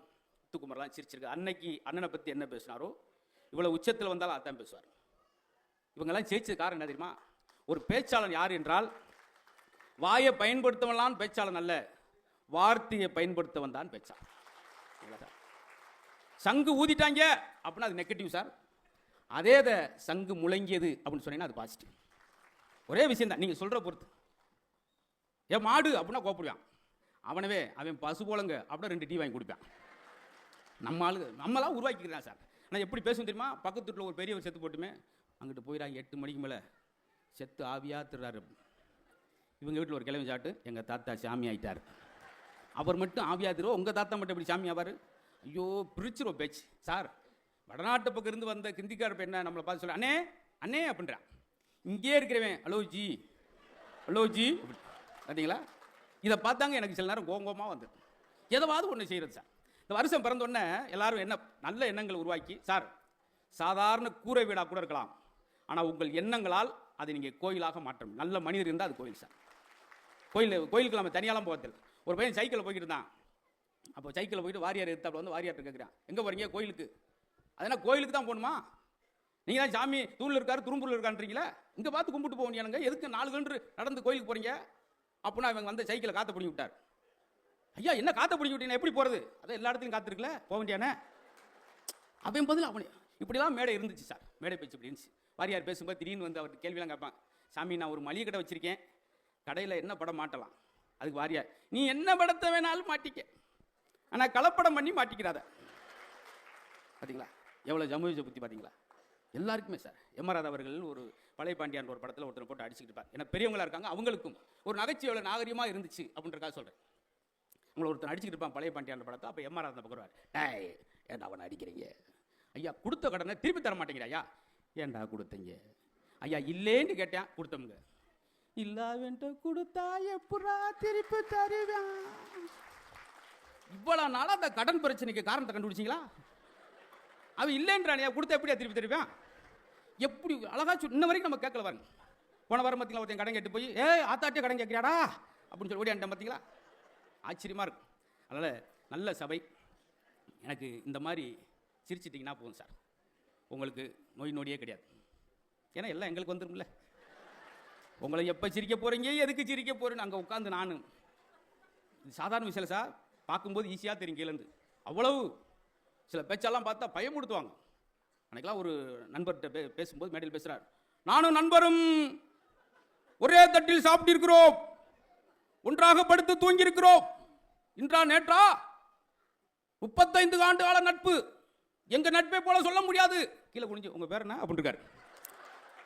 தூக்குமரெல்லாம் சிரிச்சிருக்கு. அன்னைக்கு அண்ணனை பற்றி என்ன பேசினாரோ இவ்வளோ உச்சத்தில் வந்தாலும் அதான் பேசுவார். இவங்கெல்லாம் ஜெயிச்சது காரணம் என்ன தெரியுமா? ஒரு பேச்சாளன் யார் என்றால், வாயை பயன்படுத்தவன்லாம் பேச்சாளன் அல்ல, வார்த்தையை பயன்படுத்தவன் தான் பேச்சாளன். சங்கு ஊதிட்டாங்க அப்படின்னா அது நெகட்டிவ் சார். அதே சங்கு முழங்கியது அப்படின்னு சொன்னீங்கன்னா அது பாசிட்டிவ். ஒரே விஷயம் தான், நீங்கள் சொல்கிற பொறுத்து. என் மாடு அப்படின்னா கோப்பிடுவான், அவனவே அவன் பசு போலங்க அப்படின்னா 2 டீ வாங்கி கொடுப்பான். நம்மளாம் உருவாக்கிக்கிறான் சார். ஆனால் எப்படி பேசும் தெரியுமா? பக்கத்து வீட்டில் ஒரு பெரியவர் செத்து போட்டுமே, அங்கிட்டு போயிடாங்க 8 மணிக்கு மேலே செத்து ஆவியா திருறாரு. இவங்க வீட்டில் ஒரு கிழமை சாப்பிட்டு எங்கள் தாத்தா சாமி ஆகிட்டார். அவர் மட்டும் ஆவியா திருவோம், உங்கள் தாத்தா மட்டும் எப்படி சாமி ஆவார்? ஐயோ, பிரிச்சிருவோம் பேச்சு சார். வடநாட்டு பக்கம் இருந்து வந்த கிந்திக்கார பெண்ணை நம்மளை பார்த்து சொல்ல அண்ணே அண்ணே அப்படின்றான். இங்கே இருக்கிறவன் ஹலோ ஜி ஹலோ ஜி பார்த்தீங்களா? இதை பார்த்தாங்க எனக்கு சில நேரம் கோங்கோமாக வந்து எதாவது ஒன்று செய்கிறது சார். இந்த வருஷம் பிறந்தோடனே எல்லாரும் என்ன நல்ல எண்ணங்கள் உருவாக்கி, சார் சாதாரண கூரை வீடாக கூட இருக்கலாம், ஆனால் உங்கள் எண்ணங்களால் அதை நீங்கள் கோயிலாக மாற்றணும். நல்ல மனிதர் இருந்தால் அது கோயில் சார். கோயிலுக்கு நம்ம தனியாலாம் போகிறதில்லை. ஒரு பையன் சைக்கிளில் போய்கிட்டு இருந்தான். அப்போ சைக்கிளில் போயிட்டு வாரியார் எடுத்தாப்புல வந்து வாரியார்ட்ட கேட்குறான், எங்கே போகிறீங்க? கோயிலுக்கு. அதனால் கோயிலுக்கு தான் போகணுமா? நீங்கள் தான் சாமி தூளில் இருக்காரு துரும்பூரில் இருக்கான்றீங்களா? இங்கே பார்த்து கும்பிட்டு போக வேண்டியானுங்க, எதுக்கு 4 கிலோமீட்டர் நடந்து கோயிலுக்கு போகிறீங்க? அப்படின்னா அவங்க வந்து சைக்கிளை காற்ற பிடிங்கி விட்டார். ஐயா என்ன காற்ற பிடிங்கி விட்டீங்கன்னா எப்படி போகிறது? அதான் எல்லா இடத்துலையும் காத்திருக்கல, போக வேண்டியானே. அவன் பதில் அவனே இப்படிலாம் மேடை இருந்துச்சு சார். மேடை பேச்சு இப்படி இருந்துச்சு. வாரியார் பேசும்போது திடீர்னு வந்து அவர்கிட்ட கேள்வியெல்லாம் கேட்பான். சாமி நான் ஒரு மளிகை கடை வச்சுருக்கேன், கடையில் என்ன படம் மாட்டலாம்? அதுக்கு வாரியார், நீ என்ன படத்தை வேணாலும் மாட்டிக்க, ஆனால் கலப்படம் பண்ணி மாட்டிக்கிறாத. பார்த்தீங்களா எவ்வளோ ஜமுஜ புத்தி? பார்த்தீங்களா? எல்லாருக்குமே சார். எம்.ஆர். ராதா அவர்கள் ஒரு பழைய பாண்டியான் ஒரு படத்தில் ஒருத்தர் போட்டு அடிச்சுக்கிட்டு இருப்பார். ஏன்னா பெரியவங்களா இருக்காங்க, அவங்களுக்கும் ஒரு நகைச்சுவை எவ்வளோ நாகரிகமாக இருந்துச்சு அப்படின்றக்காக சொல்கிறேன். உங்களை ஒருத்தர் அடிச்சுக்கிட்டு இருப்பான் பழைய பாண்டியான் படத்தை. அப்போ எம்.ஆர். ராதா பக்கம் வருவார், டேய் ஏன்டா அவனை அடிக்கிறீங்க? ஐயா கொடுத்த கடனை திருப்பி தர மாட்டேங்கிற ஐயா. ஏன்டா கொடுத்தீங்க? ஐயா இல்லேன்னு கேட்டேன், கொடுத்தவங்க. இல்லாவன்ட்டு கொடுத்தா எப்படா திருப்பி தருவேன்? இவ்வளோ நாளாக அந்த கடன் பிரச்சனைக்கு காரணத்தை கண்டுபிடிச்சிங்களா? அவன் இல்லைன்றானே, கொடுத்தா எப்படியா திருப்பி தருவேன்? எப்படி அழகா இன்ன வரைக்கும் நம்ம கேட்கல பாருங்க. போன வாரம் பார்த்தீங்களா, ஒருத்தன் கடன் கேட்டு போய் ஆத்தாட்டியே கடன் கேட்கிறாடா அப்படின்னு சொல்லி ஓடியான்ட்டேன். பார்த்தீங்களா? ஆச்சரியமாக இருக்கும். அதனால் நல்ல சபை. எனக்கு இந்த மாதிரி சிரிச்சிட்டிங்கன்னா போதும் சார், உங்களுக்கு நோய் நொடியே கிடையாது. ஏன்னா எல்லாம் எங்களுக்கு வந்துடும்ல. உங்களை எப்போ சிரிக்க போகிறீங்க, எதுக்கு சிரிக்க போகிறேன்னு அங்கே உட்காந்து நான் சாதாரண விஷயம் சார், பார்க்கும்போது ஈஸியாக தெரியும் கீழேருந்து. அவ்வளவு சில பேச்செல்லாம் பார்த்தா பயமுடுத்துவாங்க. அன்றைக்கெல்லாம் ஒரு நண்பர்கிட்ட பேசும்போது மேடையில் பேசுகிறார், நானும் நண்பரும் ஒரே தட்டில் சாப்பிட்டு இருக்கிறோம், ஒன்றாக படுத்து தூங்கி இருக்கிறோம், இன்றா நேற்றா 35 ஆண்டு கால நட்பு, எங்க நட்பை போல சொல்ல முடியாது. கீழே குனிஞ்சு உங்க பேர் என்ன அப்படின்னு இருக்காரு.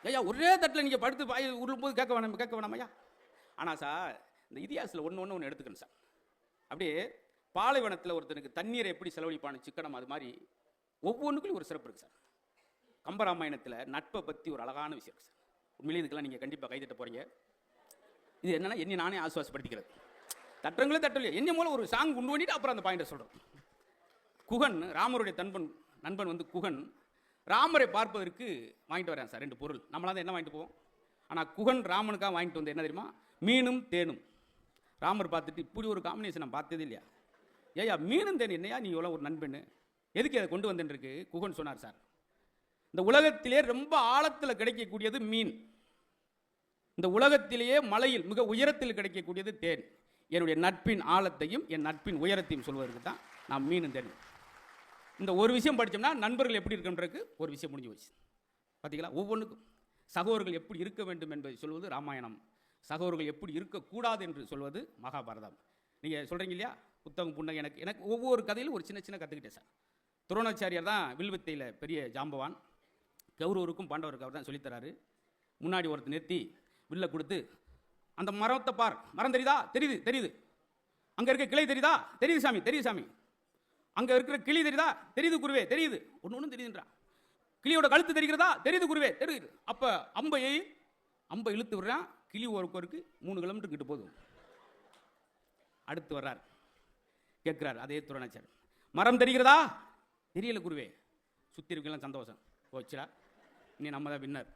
ஐயா ஒரே தட்டில் நீங்கள் படுத்து பாய் உருளும்போது கேட்க வேணாம் ஐயா. ஆனால் சார் இந்த இதிகாசத்தில் ஒன்று எடுத்துக்கணும் சார். அப்படியே பாலைவனத்தில் ஒருத்தனுக்கு தண்ணீரை எப்படி செலவழிப்பான சிக்கனம், அது மாதிரி ஒவ்வொன்றுக்குள்ளும் ஒரு சிறப்பு இருக்குது சார். கம்பராமாயணத்தில் நட்பை பற்றி ஒரு அழகான விஷயம் இருக்குது சார். உண்மையிலே இதுக்கெல்லாம் நீங்கள் கண்டிப்பாக கைதட்ட போகிறீங்க. இது என்னன்னா என்னை நானே ஆசுவாசப்படுத்திக்கிறது. தட்டுறங்களே தட்டலையே என்னை மூலம் ஒரு சாங் கொண்டு பண்ணிட்டு அப்புறம் அந்த பாயிண்டை சொல்கிறோம். குகன், ராமருடைய நண்பன் வந்து குகன் ராமரை பார்ப்பதற்கு வாங்கிட்டு வரேன் சார் 2 பொருள். நம்மளாம் தான் என்ன வாங்கிட்டு போவோம். ஆனால் குகன் ராமனுக்காக வாங்கிட்டு வந்து என்ன தெரியுமா, மீனும் தேனும். ராமர் பார்த்துட்டு இப்படி ஒரு காம்பினேஷன் நான் பார்த்ததே இல்லையா, ஏயா மீனும் தேன் என்னையா நீ இவ்வளோ ஒரு நண்பன் எதுக்கு அதை கொண்டு வந்துருக்கு. குகன் சொன்னார், சார் இந்த உலகத்திலே ரொம்ப ஆழத்தில் கிடைக்கக்கூடியது மீன், இந்த உலகத்திலேயே மலையில் மிக உயரத்தில் கிடைக்கக்கூடியது தேன். என்னுடைய நட்பின் ஆழத்தையும் என் நட்பின் உயரத்தையும் சொல்வதற்கு தான் நான் மீனும் தேன். இந்த ஒரு விஷயம் படித்தோம்னா நண்பர்கள் எப்படி இருக்குன்றதுக்கு ஒரு விஷயம் முடிஞ்சு போச்சு. பார்த்தீங்களா, ஒவ்வொன்றுக்கும் சகோதரர்கள் எப்படி இருக்க வேண்டும் என்பதை சொல்வது ராமாயணம், சகோதரர்கள் எப்படி இருக்கக்கூடாது என்று சொல்வது மகாபாரதம். நீங்கள் சொல்கிறீங்க இல்லையா, புத்தகம் புண்ணகை. எனக்கு ஒவ்வொரு கதையிலும் ஒரு சின்ன கற்றுக்கிட்டேன் சார். துரோணாச்சாரியார் தான் வில்வித்தையில் பெரிய ஜாம்பவான். கௌரவருக்கும் பாண்டவருக்கு அவர் தான் சொல்லித்தராரு. முன்னாடி ஒருத்தர் நிறுத்தி வில்லை கொடுத்து, அந்த மரத்தை பார், மரம் தெரியுதா, தெரியுது. அங்கே இருக்க கிளை தெரியுதா, தெரியுது சாமி. அங்கே இருக்கிற கிளி தெரியுதா, தெரியுது குருவே, தெரியுது. ஒன்று தெரியுதுன்றான். கிளியோட கழுத்து தெரிகிறதா, தெரியுது குருவே, தெரியுது. அப்போ அம்பை இழுத்து விடுறான். கிளி ஒருக்கு 3 கிலோமீட்டர் கிட்ட போதும். அடுத்து வர்றார், கேட்கிறார் அதே துரோணாச்சார், மரம் தெரிகிறதா, தெரியல குருவே. சுற்றி இருக்கலாம் சந்தோஷம் போச்சுடா, இனி நம்ம தான் வின்னர்.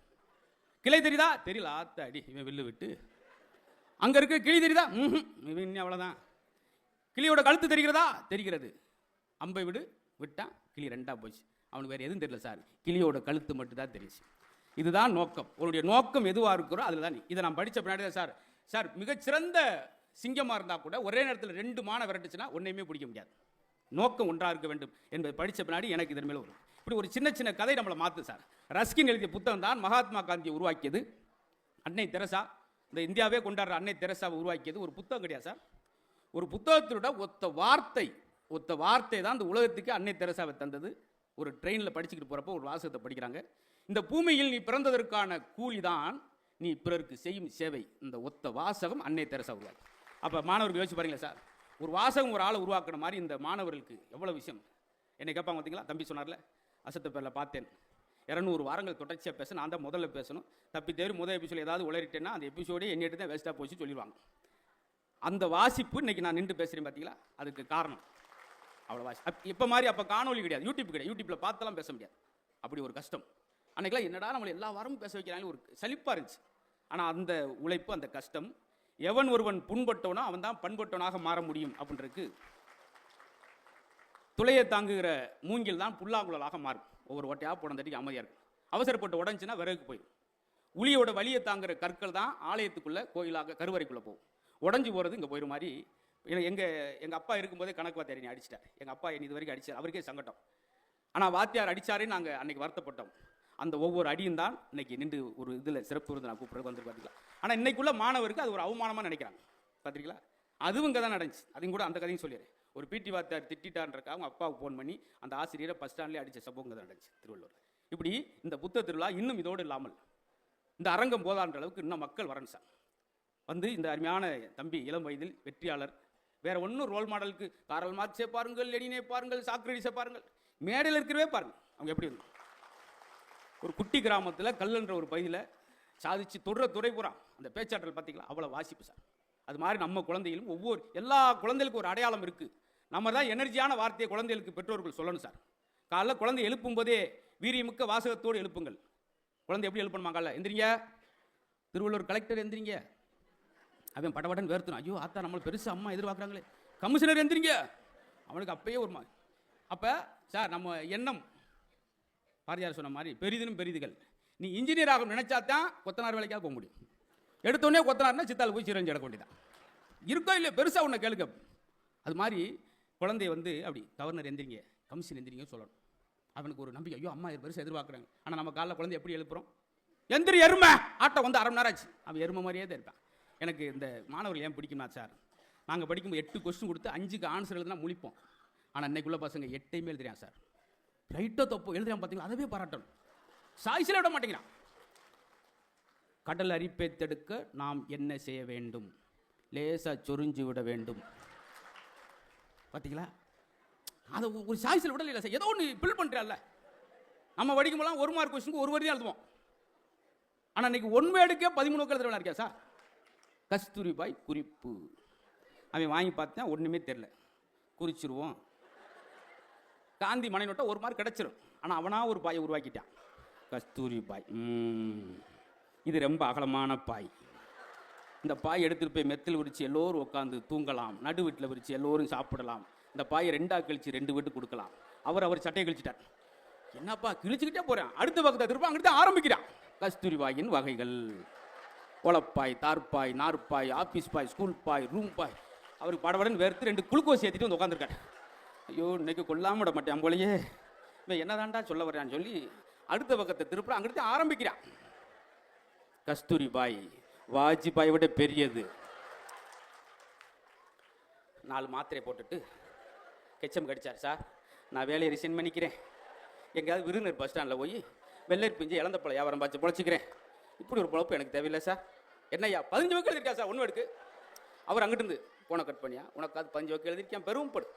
கிளை தெரியுதா, தெரியல. ஆத்த அடி, இவன் வில்லு விட்டு. அங்கே இருக்க கிளி தெரியுதா, இவன் இன்னும் அவ்வளோதான். கிளியோட கழுத்து தெரிகிறதா, தெரிகிறது. அம்பை விட்டான், கிளி 2ஆக போச்சு. அவனுக்கு வேறு எதுவும் தெரியல சார், கிளியோட கழுத்து மட்டும் தான் தெரிஞ்சு. இதுதான் நோக்கம். உன்னுடைய நோக்கம் எதுவாக இருக்கிறோ அதில் தான். இதை நான் படித்த பின்னாடி தான் சார் மிகச்சிறந்த சிங்கமாக இருந்தால் கூட ஒரே நேரத்தில் 2 மானை விரட்டுச்சுன்னா ஒன்றையுமே பிடிக்க முடியாது. நோக்கம் ஒன்றாக இருக்க வேண்டும் என்பதை படித்த பின்னாடி எனக்கு இதன் மேலே வரும். இப்படி ஒரு சின்ன கதை நம்மளை மாற்று சார். ரஸ்கின் எழுதிய புத்தகம் தான் மகாத்மா காந்தியை உருவாக்கியது. அன்னை தெரசா, இந்த இந்தியாவே கொண்டாடுற அன்னை தெரசாவை உருவாக்கியது ஒரு புத்தகம் கிடையாது சார். ஒரு புத்தகத்திலோட ஒத்த வார்த்தை தான் இந்த உலகத்துக்கு அன்னை தெரசாவை தந்தது. ஒரு ட்ரெயினில் படிச்சுக்கிட்டு போகிறப்போ ஒரு வாசகத்தை படிக்கிறாங்க. இந்த பூமியில் நீ பிறந்ததற்கான கூலி தான் நீ பிறருக்கு செய்யும் சேவை. இந்த ஒத்த வாசகம் அன்னை தெரசா உருவாக்கி. அப்போ மாணவர்கள் யோசிச்சு பாருங்களேன் சார், ஒரு வாசகம் ஒரு ஆளை உருவாக்குற மாதிரி இந்த மாணவர்களுக்கு எவ்வளோ விஷயம். என்னை கேட்பாங்க பார்த்தீங்களா, தம்பி சொன்னார்ல, அசத்த பேரில் பார்த்தேன் 200 வாரங்கள் தொடர்ச்சியாக பேச நான் தான் முதல்ல பேசணும். தப்பி தேவை முதல் எபிசோடு ஏதாவது உளறிட்டேன்னா அந்த எபிசோடே என்னிட்டு தான் வேஸ்ட்டாக போச்சு சொல்லிடுவாங்க. அந்த வாசிப்பு இன்னைக்கு நான் நின்று பேசுகிறேன் பார்த்தீங்களா, அதுக்கு காரணம் அவ்வளோ வாசி. இப்போ மாதிரி அப்போ காணொலி கிடையாது, யூடியூப்பில் பார்த்தெல்லாம் பேச முடியாது. அப்படி ஒரு கஷ்டம். அன்றைக்கெலாம் என்னடா நம்மளை எல்லா வாரமும் பேச வைக்கிறாங்க, ஒரு சலிப்பாக இருந்துச்சு. ஆனால் அந்த உழைப்பு, அந்த கஷ்டம், எவன் ஒருவன் புண்பட்டவனோ அவன் தான் பண்பட்டவனாக மாற முடியும் அப்படின்றதுக்கு துளையை தாங்குகிற மூங்கில் தான் புல்லாங்குழலாக மாறும். ஒவ்வொரு ஓட்டையாக போன தட்டிக்கு அமைதியாக இருக்கும். அவசரப்பட்டு உடஞ்சுன்னா விறகுக்கு போயிடும். உளியோட வலியை தாங்குகிற கற்கள் தான் ஆலயத்துக்குள்ளே கோயிலாக கருவறைக்குள்ளே போகும். உடஞ்சி போகிறது இங்கே போயிடும் மாதிரி. எங்கள் அப்பா இருக்கும்போதே கணக்கு வாத்தியார் என்னை அடிச்சிட்டார். எங்கள் அப்பா என்னை இது வரைக்கும் அடிச்சார், அவருக்கே சங்கடம். ஆனால் வாத்தியார் அடித்தாரே நாங்கள் அன்றைக்கி வருத்தப்பட்டோம். அந்த ஒவ்வொரு அடியும் தான் இன்னைக்கு நின்று ஒரு இதில் சிறப்பு விருந்து நான் கூப்பிட்றது வந்து பார்த்தீங்களா. ஆனால் இன்னைக்குள்ள மாணவருக்கு அது ஒரு அவமானமாக நினைக்கிறாங்க பார்த்தீங்களா. அதுவும் இங்கே தான் நடந்துச்சு. அதையும் கூட அந்த கதையும் சொல்லிடுறேன். ஒரு பிடி வாத்தியார் திட்டான்றக்க அவங்க அப்பாவுக்கு ஃபோன் பண்ணி அந்த ஆசிரியரை பஸ் ஸ்டாண்ட்லேயே அடித்த சம்பவம் தான் நடந்துச்சு திருவள்ளூர். இப்படி இந்த புத்தக திருவிழா இன்னும் இதோடு இல்லாமல் இந்த அரங்கம் போதான்ற அளவுக்கு இன்னும் மக்கள் வரணும் சார். வந்து இந்த அருமையான தம்பி இளம் வயதில் வெற்றியாளர், வேற ஒன்றும் ரோல் மாடலுக்கு காரல் மார்க்ஸே பாருங்கள், லெனினை பாருங்கள், சாக்ரடிஸை பாருங்கள், மேடையில் இருக்கிறவே பாருங்கள் அவங்க எப்படி இருந்தாங்க. ஒரு குட்டி கிராமத்தில் கல்லுன்ற ஒரு பகுதியில் சாதிச்சு தொடுற துறை பூரா அந்த பேச்சாற்றல் பார்த்தீங்களா, அவ்வளோ வாசிப்பு சார். அது மாதிரி நம்ம குழந்தைகளும் எல்லா குழந்தைகளுக்கும் ஒரு அடையாளம் இருக்குது. நம்ம தான் எனர்ஜியான வார்த்தையை குழந்தைகளுக்கு பெற்றோர்கள் சொல்லணும் சார். காலைல குழந்தை எழுப்பும் போதே வீரியமிக்க வாசகத்தோடு எழுப்புங்கள். குழந்தை எப்படி எழுப்பணுமா, காலைல எந்திரிங்க, திருவள்ளூர் கலெக்டர் எந்திரிங்க, அவன் படபடன் வேர்த்தணும், ஐயோ ஆத்தா நம்மளை பெருசு அம்மா எதிர்பார்க்குறாங்களே, கமிஷனர் எந்திரிங்க, அவனுக்கு அப்பயே ஒரு அப்போ சார் நம்ம எண்ணம் பாரதியார் சொன்ன மாதிரி பெரிதினும் பெரிதுகள். நீ இன்ஜினியர் ஆக நினைச்சா தான் கொத்தனார் வேலைக்காக போக முடியும். எடுத்தோடனே கொத்தனார்னா சித்தால் போய் சிரஞ்சு எடுக்க வேண்டியதான். இருக்கோ இல்லை பெருசாக உன்னை கேளுக்க. அது மாதிரி குழந்தைய அப்படி கவர்னர் எந்திரிங்க, கமிஷன் எந்திரிங்க சொல்லணும். அவனுக்கு ஒரு நம்பிக்கை, ஐயோ அம்மா பெருசாக எதிர்பார்க்குறாங்க. ஆனால் நம்ம காலைல குழந்தை எப்படி எழுப்புறோம், எந்திரி எருமை, ஆட்டம் 1/2 மணி நேரம் ஆச்சு, அவன் எருமை மாதிரியே தான் இருப்பான். எனக்கு இந்த மாணவர்கள் ஏன் பிடிக்குமா சார், நாங்கள் படிக்கும்போது 8 கொஸ்டின் கொடுத்து 5க்கு ஆன்சர் எழுதுனா முழிப்போம். ஆனால் இன்னைக்குள்ள பசங்க 8மே எழுதுறான் சார். ரைட்டோ தப்போ எழுதுறான் பார்த்தீங்களா, அதவே பாராட்டணும். சாய்ஸில் விட மாட்டேங்கிறான். கடல் அரிப்பை தடுக்க நாம் என்ன செய்ய வேண்டும், லேசாக சொரிஞ்சு விட வேண்டும். பார்த்தீங்களா, அதை ஒரு சாய்ஸில் விடல சார், ஏதோ ஒன்று பில் பண்ணுறால. நம்ம படிக்கும்போதெல்லாம் 1 மார்க் கொஸ்டினுக்கு 1 வரி தான் எழுதுவோம். ஆனால் இன்னைக்கு 1 வேர்டுக்கே 13 எழுதுறவனா இருக்கியா சார்? கஸ்தூரிபாய் குறிப்பு. அவன் வாங்கி பார்த்தேன், ஒன்றுமே தெரில, குறிச்சிருவோம். காந்தி மனை நோட்டை 1 மார்க் கிடச்சிரும். ஆனால் அவனா ஒரு பாயை உருவாக்கிட்டான், கஸ்தூரிபாய். இது ரொம்ப அகலமான பாய். இந்த பாய் எடுத்துகிட்டு போய் மெத்தில் விரித்து எல்லோரும் உட்காந்து தூங்கலாம், நடு வீட்டில் விரித்து எல்லோரும் சாப்பிடலாம். இந்த பாயை 2ஆ கிழிச்சு 2 வீட்டுக்கு கொடுக்கலாம். அவர் சட்டையை கிழிச்சிட்டார். என்னப்பா கிழிச்சுக்கிட்டே போகிறேன், அடுத்த பக்கத்தை திருப்ப அங்கிட்டு ஆரம்பிக்கிறான். கஸ்தூரிபாயின் வகைகள்: ஒலப்பாய், தார்பாய், நார்பாய், ஆஃபீஸ் பாய், ஸ்கூல் பாய், ரூம் பாய். அவருக்கு படபடன்னு வேர்த்து 2 குளுக்கோஸ் ஏற்றிட்டு வந்து உட்காந்துருக்காரு. ஐயோ, இன்னைக்கு கொல்லாம விட மாட்டேன் போலயே, இவன் என்னதான்டா சொல்ல வர்றான்னு சொல்லி அடுத்த பக்கத்தை திருப்ப அங்கிட்டு ஆரம்பிக்கிறான். கஸ்தூரிபாய் வாஜ்பாய் விட பெரியது. 4 மாத்திரை போட்டுட்டு கெச்சம் கடிச்சார். சார், நான் வேலையை ரிசைன் பண்ணிக்கிறேன், எங்கேயாவது விருந்தினர் பஸ் ஸ்டாண்டில் போய் வெள்ளரி பிஞ்சு இழந்த பழம் வியாபாரம் பார்த்து பொழைச்சிக்கிறேன். இப்படி ஒரு பொழப்பு எனக்கு தேவையில்லை சார். என்னையா 15 வகை எழுதிருக்கா சார் 1 எடுக்கு? அவர் அங்கிட்டு இருந்து போனை கட் பண்ணியா, உனக்கு அது 15 வகை எழுதிருக்கேன், பெரும்படு.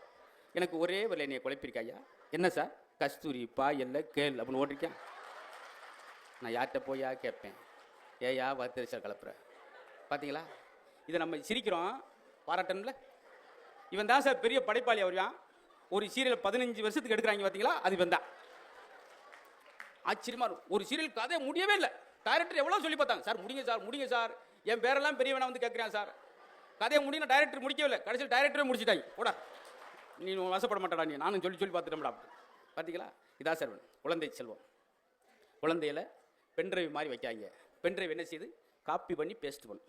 எனக்கு ஒரே வேலை என்னைய குழப்பிருக்காயா. என்ன சார்? கஸ்தூரி பாய் இல்லை கேள் அப்படின்னு ஓட்டிருக்கேன். நான் யார்கிட்ட போயா கேட்பேன், ஏயா வத்திரிச்சல் கலப்புற. பார்த்தீங்களா, இதை நம்ம சிரிக்கிறோம், பாராட்டன்ல. இவன் தான் சார் பெரிய படைப்பாளி. அவர்யான் ஒரு சீரியல் 15 வருஷத்துக்கு எடுக்கிறாங்க பார்த்தீங்களா, அது இவன் தான். ஆச்சரியமா ஒரு சீரியல் கதை முடியவே இல்லை. டைரக்டர் எவ்வளோ சொல்லி பார்த்தாங்க, சார் முடிங்க சார், முடிங்க சார், என் பேரெல்லாம் பெரியவனா வந்து கேட்குறான் சார், கதையை முடியும். டைரக்டர் முடிக்கவே இல்லை, கடைசியில் டைரக்டரே முடிச்சுட்டாங்க. போடா நீ வசப்பட மாட்டடா, நீ நானும் சொல்லி பார்த்துட்டோம்டா. பார்த்தீங்களா, இதா சார் குழந்தை செல்வம். குழந்தையில பென்ட்ரைவ் மாதிரி வைக்காங்க. பென்ட்ரைவ் என்ன செய்யுது, காப்பி பண்ணி பேஸ்ட் பண்ணு.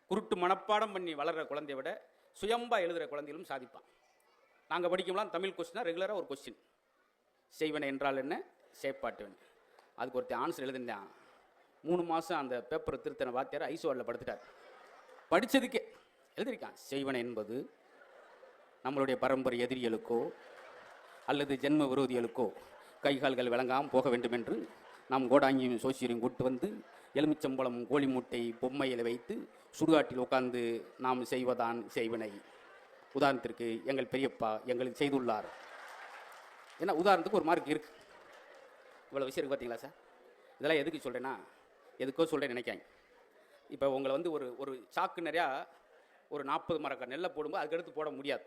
குருட்டு மனப்பாடம் பண்ணி வளர்கிற குழந்தைய விட சுயம்பா எழுதுகிற குழந்தைகளும் சாதிப்பான். நாங்கள் படிக்கும்போது தமிழ் கொஸ்டினாக ரெகுலராக ஒரு கொஸ்டின், செய்வன என்றால் என்ன, சேப்பாட்டுவன். அதுக்கு ஒருத்தர் ஆன்சர் எழுதினான். 3 மாதம் அந்த பேப்பரை திருத்தனை வாத்தியார் ஐஸ் வார்டில் படுத்துட்டார். படித்ததுக்கே எழுதியிருக்கான், செய்வன என்பது நம்மளுடைய பரம்பரை எதிரிகளுக்கோ அல்லது ஜென்ம விரோதிகளுக்கோ கைகால்கள் விளங்காமல் போக வேண்டும் என்று நாம் கோடாங்கியும் சோசியரையும் கூட்டு வந்து எலுமிச்சம்பழம் கோழி மூட்டை பொம்மையில் வைத்து சுடுகாட்டில் உட்கார்ந்து நாம் செய்வதான் செய்வினை. உதாரணத்திற்கு எங்கள் பெரியப்பா எங்களுக்கு செய்துள்ளார். ஏன்னா உதாரணத்துக்கு ஒரு மார்க் இருக்குது. இவ்வளோ விஷயம் இருக்குது பார்த்தீங்களா சார். இதெல்லாம் எதுக்கு சொல்கிறேன்னா, எதுக்கோ சொல்கிறேன்னு நினைக்காங்க. இப்போ உங்களை வந்து ஒரு சாக்கு நிறையா ஒரு 40 மரக்க நெல்லை போடும்போது அதுக்கடுத்து போட முடியாது.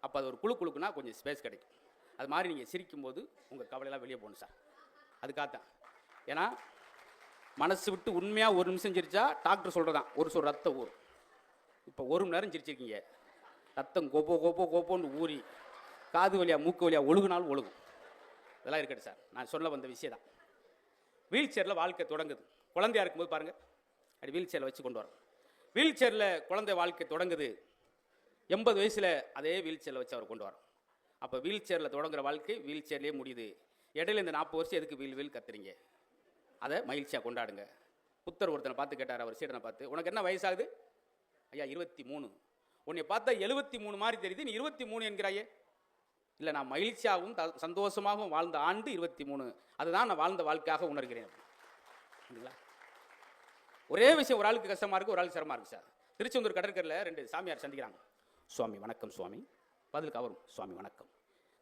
அப்போ அது ஒரு குழுக்குனா கொஞ்சம் ஸ்பேஸ் கிடைக்கும். அது மாதிரி நீங்கள் சிரிக்கும்போது உங்கள் கவலையெல்லாம் வெளியே போகணும் சார். அதுக்காகத்தான். ஏன்னா மனசு விட்டு உண்மையாக ஒரு நிமிஷம் சிரிச்சா டாக்டர் சொல்கிறதான் ஒரு சொல் ரத்தம் ஊறும். இப்போ 1 மணி நேரம் சிரிச்சிருக்கீங்க, ரத்தம் கோப்போன்னு ஊறி காது வழியாக மூக்கு வழியாக ஒழுகுனாலும் ஒழுகும். இதெல்லாம் இருக்கட்டும் சார். நான் சொல்ல வந்த விஷயம் தான், வீல் சேரில் வாழ்க்கை தொடங்குது. குழந்தையா இருக்கும்போது பாருங்கள், அப்படி வீல் சேரில் வச்சு கொண்டு வரோம். வீல் சேரில் குழந்தை வாழ்க்கை தொடங்குது. 80 வயசில் அதே வீல் சேரில் வச்சு அவர் கொண்டு வரோம். அப்போ வீல் சேரில் தொடங்குற வாழ்க்கை வீல் சேர்லேயே முடியுது. இடையில இந்த 40 வருஷம் எதுக்கு வீல் கத்துறீங்க? அதை மகிழ்ச்சியாக கொண்டாடுங்க. புத்தர் ஒருத்தனை பார்த்து கேட்டார், அவர் சீடனை பார்த்து, உனக்கு என்ன வயசாகுது? ஐயா 23. உன்னை பார்த்தா 73 மாதிரி தெரியுது, நீ 23 என்கிறாயே. இல்லை, நான் மகிழ்ச்சியாகவும் சந்தோஷமாகவும் வாழ்ந்த ஆண்டு 23, அதுதான் நான் வாழ்ந்த வாழ்க்கையாக உணர்கிறேன். ஒரே விஷயம், ஒரு ஆளுக்கு கஷ்டமாக இருக்குது, ஒரு ஆளுக்கு சிரமமாக இருக்குது சார். திருச்செந்தூர் கடற்கரையில் 2 சாமியார் சந்திக்கிறாங்க. சுவாமி வணக்கம் சுவாமி. பதிலுக்கு அவரும் சுவாமி வணக்கம்.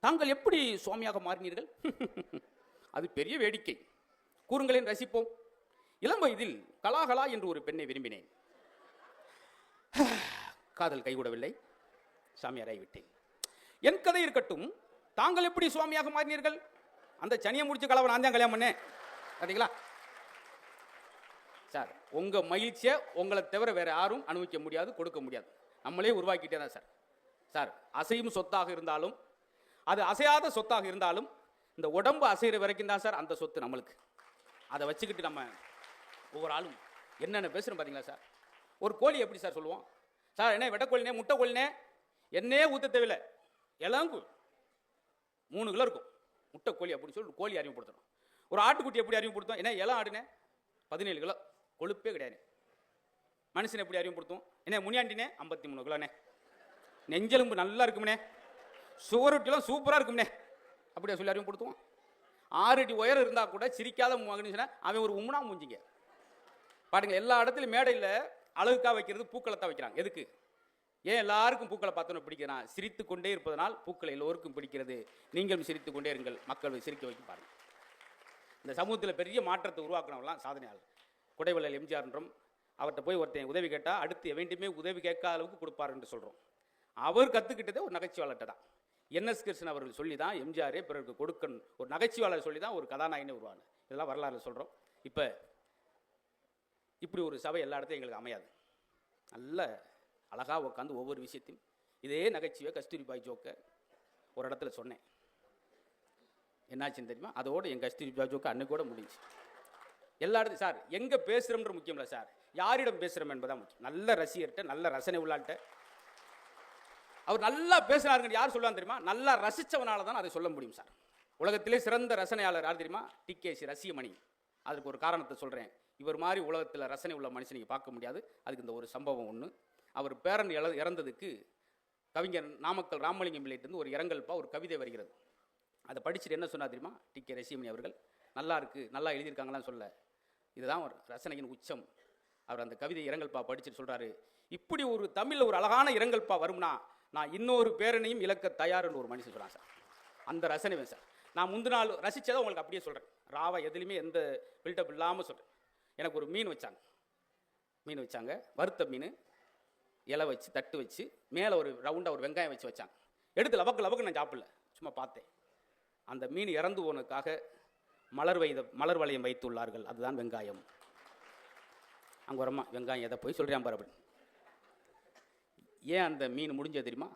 தாங்கள் எப்படி சுவாமியாக மாறினீர்கள்? அது பெரிய வேடிக்கை, கூறுங்களேன் ரசிப்போம். இளம் வயதில் கலாகலா என்று ஒரு பெண்ணை விரும்பினேன். காதல் கைகூடவில்லை, சாமியாராய் விட்டேன். என் கதை இருக்கட்டும், தாங்கள் எப்படி சுவாமியாக மாறினீர்கள்? அந்த சனியை முடிச்சு கலவை நான் தான் கல்யாணம் பண்ணேன். பார்த்தீங்களா சார், உங்கள் மகிழ்ச்சியை உங்களை தவிர வேறு யாரும் அனுபவிக்க முடியாது, கொடுக்க முடியாது. நம்மளே உருவாக்கிட்டே தான் சார். சார், அசையும் சொத்தாக இருந்தாலும் அது அசையாத சொத்தாக இருந்தாலும் இந்த உடம்பு அசைகிற வரைக்கும் தான் சார் அந்த சொத்து நம்மளுக்கு. அதை வச்சுக்கிட்டு நம்ம ஒவ்வொரு ஆளும் என்னென்ன பேசுகிறோம் பார்த்தீங்களா சார். ஒரு கோழி எப்படி சார் சொல்லுவோம்? சார் என்ன வெட்டைக்கோழினே, முட்டை கோழினே, என்னையே ஊற்ற தேவையில்லை, எல்லாம் 3 கிலோ இருக்கும் முட்டை கோழி அப்படின்னு சொல்லி கோழி அறிமுகப்படுத்தணும். ஒரு ஆட்டுக்குட்டி எப்படி அறிமுகப்படுத்தும்? என்ன இளம் ஆடுனே 17 கிலோ, கொழுப்பே கிடையாது. மனுஷன் எப்படி அறிமுகப்படுத்தும்? என்ன முனியாண்டினே 53 கிலோண்ணே, நெஞ்செலும்பு நல்லா இருக்கும்னே, சுவரொட்டிலாம் சூப்பராக இருக்கும்னே, அப்படியே சொல்லி அறிமுகப்படுத்துவோம். 6 அடி உயரம் இருந்தால் கூட சிரிக்காத மகனுச்சுன்னா அவன் ஒரு உம்னா மூஞ்சிங்க. பாருங்க, எல்லா இடத்துலையும் மேடையில் அழகுக்காக வைக்கிறது பூக்களை தான் வைக்கிறாங்க. எதுக்கு? ஏன் எல்லாருக்கும் பூக்களை பார்த்தோன்னு பிடிக்கிறான்? சிரித்து கொண்டே இருப்பதனால் பூக்களை எல்லோருக்கும் பிடிக்கிறது. நீங்களும் சிரித்து கொண்டே இருங்கள், மக்களை சிரிக்க வைக்க பாருங்க. இந்த சமூகத்தில் பெரிய மாற்றத்தை உருவாக்குனவங்களாம் சாதனையாளர். குடைவள்ளல் எம்ஜிஆர் என்றும் அவர்கிட்ட போய் ஒருத்தன் உதவி கேட்டால் அடுத்து எவன்ட்டுமே உதவி கேட்காத அளவுக்கு கொடுப்பார் என்று சொல்கிறோம். அவர் கற்றுக்கிட்டதே ஒரு நகைச்சுவாளர்கிட்ட தான். என்எஸ் கிருஷ்ணன் அவர்கள் சொல்லி தான் எம்ஜிஆரே பிறருக்கு கொடுக்கணும், ஒரு நகைச்சுவாளர் சொல்லி தான் ஒரு கதாநாயகனே உருவானு. இதெல்லாம் வரலாறு சொல்கிறோம். இப்போ இப்படி ஒரு சபை எல்லா இடத்தையும் எங்களுக்கு அமையாது. நல்ல அழகாக உட்காந்து ஒவ்வொரு விஷயத்தையும் இதே நகைச்சுவை கஸ்தூரிபாய் ஜோக்கை ஒரு இடத்துல சொன்னேன். என்னாச்சுன்னு தெரியுமா? அதோடு என் கஸ்தூரிபாய் ஜோக்கு அன்னைக்கு கூட முடிஞ்சு. எல்லா இடத்தையும் சார் எங்கே பேசுகிறோம்ன்ற முக்கியம் இல்லை சார், யாரிடம் பேசுகிறோம் என்பதான் முக்கியம். நல்ல ரசிகர்கிட்ட, நல்ல ரசனை உள்ளாட்ட அவர் நல்லா பேசுகிறாருங்க. யார் சொல்லுவாங்க தெரியுமா? நல்லா ரசித்தவனால தான் அதை சொல்ல முடியும் சார். உலகத்திலே சிறந்த ரசனையாளர் யார் தெரியுமா? டிகேசி ரசிகமணி. அதுக்கு ஒரு காரணத்தை சொல்கிறேன். இவர் மாதிரி உலகத்தில் ரசனை உள்ள மனுஷன் நீங்கள் பார்க்க முடியாது. அதுக்கு இந்த ஒரு சம்பவம் ஒன்று. அவர் பேரன் இறந்ததுக்கு கவிஞர் நாமக்கல் ராமலிங்கம் பிள்ளையிட்டு ஒரு இரங்கல்பா ஒரு கவிதை வருகிறது. அதை படிச்சுட்டு என்ன சொன்னா தெரியுமா? டிகே ரசிகமணி அவர்கள் நல்லா இருக்குது, நல்லா எழுதியிருக்காங்களான்னு சொல்ல, இதுதான் ஒரு ரசனையின் உச்சம். அவர் அந்த கவிதை இரங்கல்பா படிச்சுட்டு சொல்கிறாரு, இப்படி ஒரு தமிழில் ஒரு அழகான இரங்கல்பா வரும்னா நான் இன்னொரு பேரனையும் இழக்க தயார்னு ஒரு மனுஷன் சொல்கிறான் சார். அந்த ரசனை வேணும் சார். நான் முந்தின நாள் ரசித்ததை உங்களுக்கு அப்படியே சொல்கிறேன். ராவா எதுலையுமே எந்த பில்டப் இல்லாமல் சொல்கிறேன். எனக்கு ஒரு மீன் வச்சாங்க, வறுத்த மீன், இலை வச்சு தட்டு வச்சு மேலே ஒரு ரவுண்டாக ஒரு வெங்காயம் வச்சு வச்சாங்க. எடுத்து லவக்கு நான் சாப்பிடல, சும்மா பார்த்தேன். அந்த மீன் இறந்து போனதுக்காக மலர் வளையம் வைத்துள்ளார்கள். அதுதான் வெங்காயம். அங்கே வரமா வெங்காயம் எதை போய் சொல்கிறான் பாரு அப்படி. ஏன் அந்த மீன் முடிஞ்சது தெரியுமா?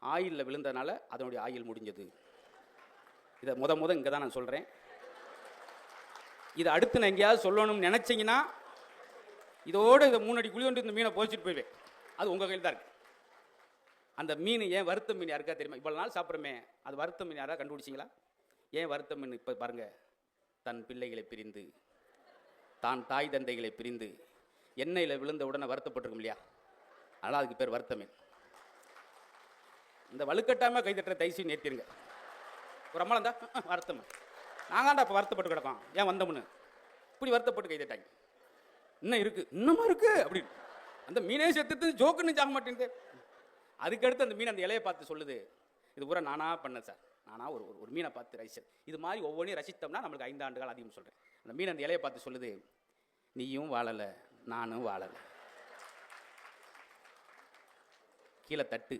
ஆயிலில் விழுந்ததுனால அதனுடைய ஆயில் முடிஞ்சது. இதை முத இங்கே தான் நான் சொல்கிறேன். இதை அடுத்து நான் எங்கேயாவது சொல்லணும்னு நினச்சிங்கன்னா இதோடு இதை 3 அடி குழி கொண்டு இந்த மீனை பொறிச்சிட்டு போயிடுவேன். அது உங்கள் கையில் தான் இருக்குது. அந்த மீன் ஏன் வறுத்த மீன் யாருக்கா தெரியுமா? இவ்வளோ நாள் சாப்பிட்றமே, அது வறுத்த மீன் யாராவது கண்டுபிடிச்சிங்களா? ஏன் வறுத்த மீன்? இப்போ பாருங்கள், தன் பிள்ளைகளை பிரிந்து, தான் தாய் தந்தைகளை பிரிந்து எண்ணெயில் விழுந்த உடனே வருத்தப்பட்டிருக்கும் இல்லையா? அதனால் அதுக்கு பேர் வறுத்த மீன். இந்த வலுக்கட்டாமல் கைதட்டுற தைசி நேர்த்திருங்க. ஒரு அம்மா இருந்தா வருத்த மீன், நாங்காண்டா இப்போ வருத்தப்பட்டு கிடக்கோம், ஏன் வந்தோம்னு இப்படி வருத்தப்பட்டு கைதட்டாங்க. இன்னும் இருக்குது, இன்னமும் இருக்குது அப்படின்னு. அந்த மீனே செத்துட்டு ஜோக்குன்னு சாக மாட்டேங்குது. அதுக்கடுத்து அந்த மீன் அந்த இலையை பார்த்து சொல்லுது, இது பூரா நானாக பண்ணேன் சார், நானாக ஒரு மீனை பார்த்து ரசிச்சேன். இது மாதிரி ஒவ்வொன்றையும் ரசித்தோம்னா நம்மளுக்கு 5 ஆண்டுகள் அதிகம் சொல்கிறேன். அந்த மீன் அந்த இலையை பார்த்து சொல்லுது, நீயும் வாழலை நானும் வாழலை, கீழே தட்டு,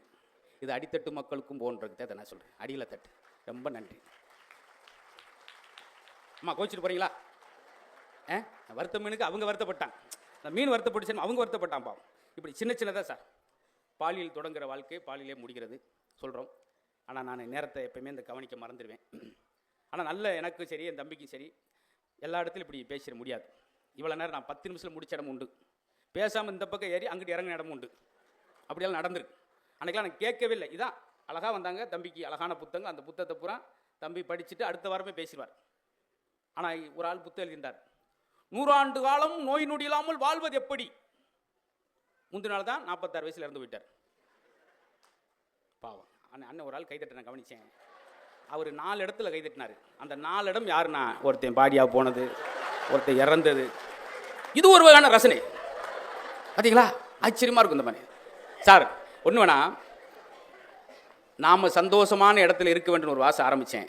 இது அடித்தட்டு மக்களுக்கும் போன்றதுக்கு தான் நான் சொல்கிறேன். அடியில் தட்டு. ரொம்ப நன்றி. அம்மா கோச்சிட்டு போகிறீங்களா? வருத்த மீனுக்கு அவங்க வருத்தப்பட்டாங்க, அந்த மீன் வருத்தப்பட்டுச்சு, அவங்க வருத்தப்பட்டான் பாவம். இப்படி சின்னதாக சார் பாலியல் தொடங்குகிற வாழ்க்கை பாலியலே முடிகிறது சொல்கிறோம். ஆனால் நான் நேரத்தை எப்போயுமே இந்த கவனிக்க மறந்துடுவேன். ஆனால் நல்ல எனக்கும் சரி என் தம்பிக்கும் சரி எல்லா இடத்துலையும் இப்படி பேசிட முடியாது. இவ்வளோ நேரம் நான் 10 நிமிஷத்தில் முடிச்ச இடமும் உண்டு, பேசாமல் இந்த பக்கம் ஏறி அங்கிட்டு இறங்கின இடமும் உண்டு. அப்படியெல்லாம் நடந்திருக்கு. அன்றைக்கெல்லாம் நான் கேட்கவே இல்லை. இதான் அழகாக வந்தாங்க, தம்பிக்கு அழகான புத்தகம், அந்த புத்தகத்தை பூரா தம்பி படிச்சுட்டு அடுத்த வாரமே பேசிடுவார். ஆனால் ஒரு ஆள் புத்தகம் எழுதிட்டார், 100 ஆண்டு காலம் நோய் நொடி இல்லாமல் வாழ்வது எப்படி. முந்தின நாள் தான் 46 வயசில் இறந்து போயிட்டார் பாவம். அண்ணன் ஒரு ஆள் கைதட்ட நான் கவனித்தேன். அவர் 4 இடத்துல கைதட்டினார். அந்த 4 இடம் யாருன்னா, ஒருத்தன் பாடியாக போனது, ஒருத்தன் இறந்தது. இது ஒரு வகையான ரசனை பார்த்தீங்களா? ஆச்சரியமாக இருக்கும் இந்த மாதிரி. சார் ஒன்று வேணா, நாம் சந்தோஷமான இடத்துல இருக்க வேண்டும் ஒரு வாசம் ஆரம்பித்தேன்.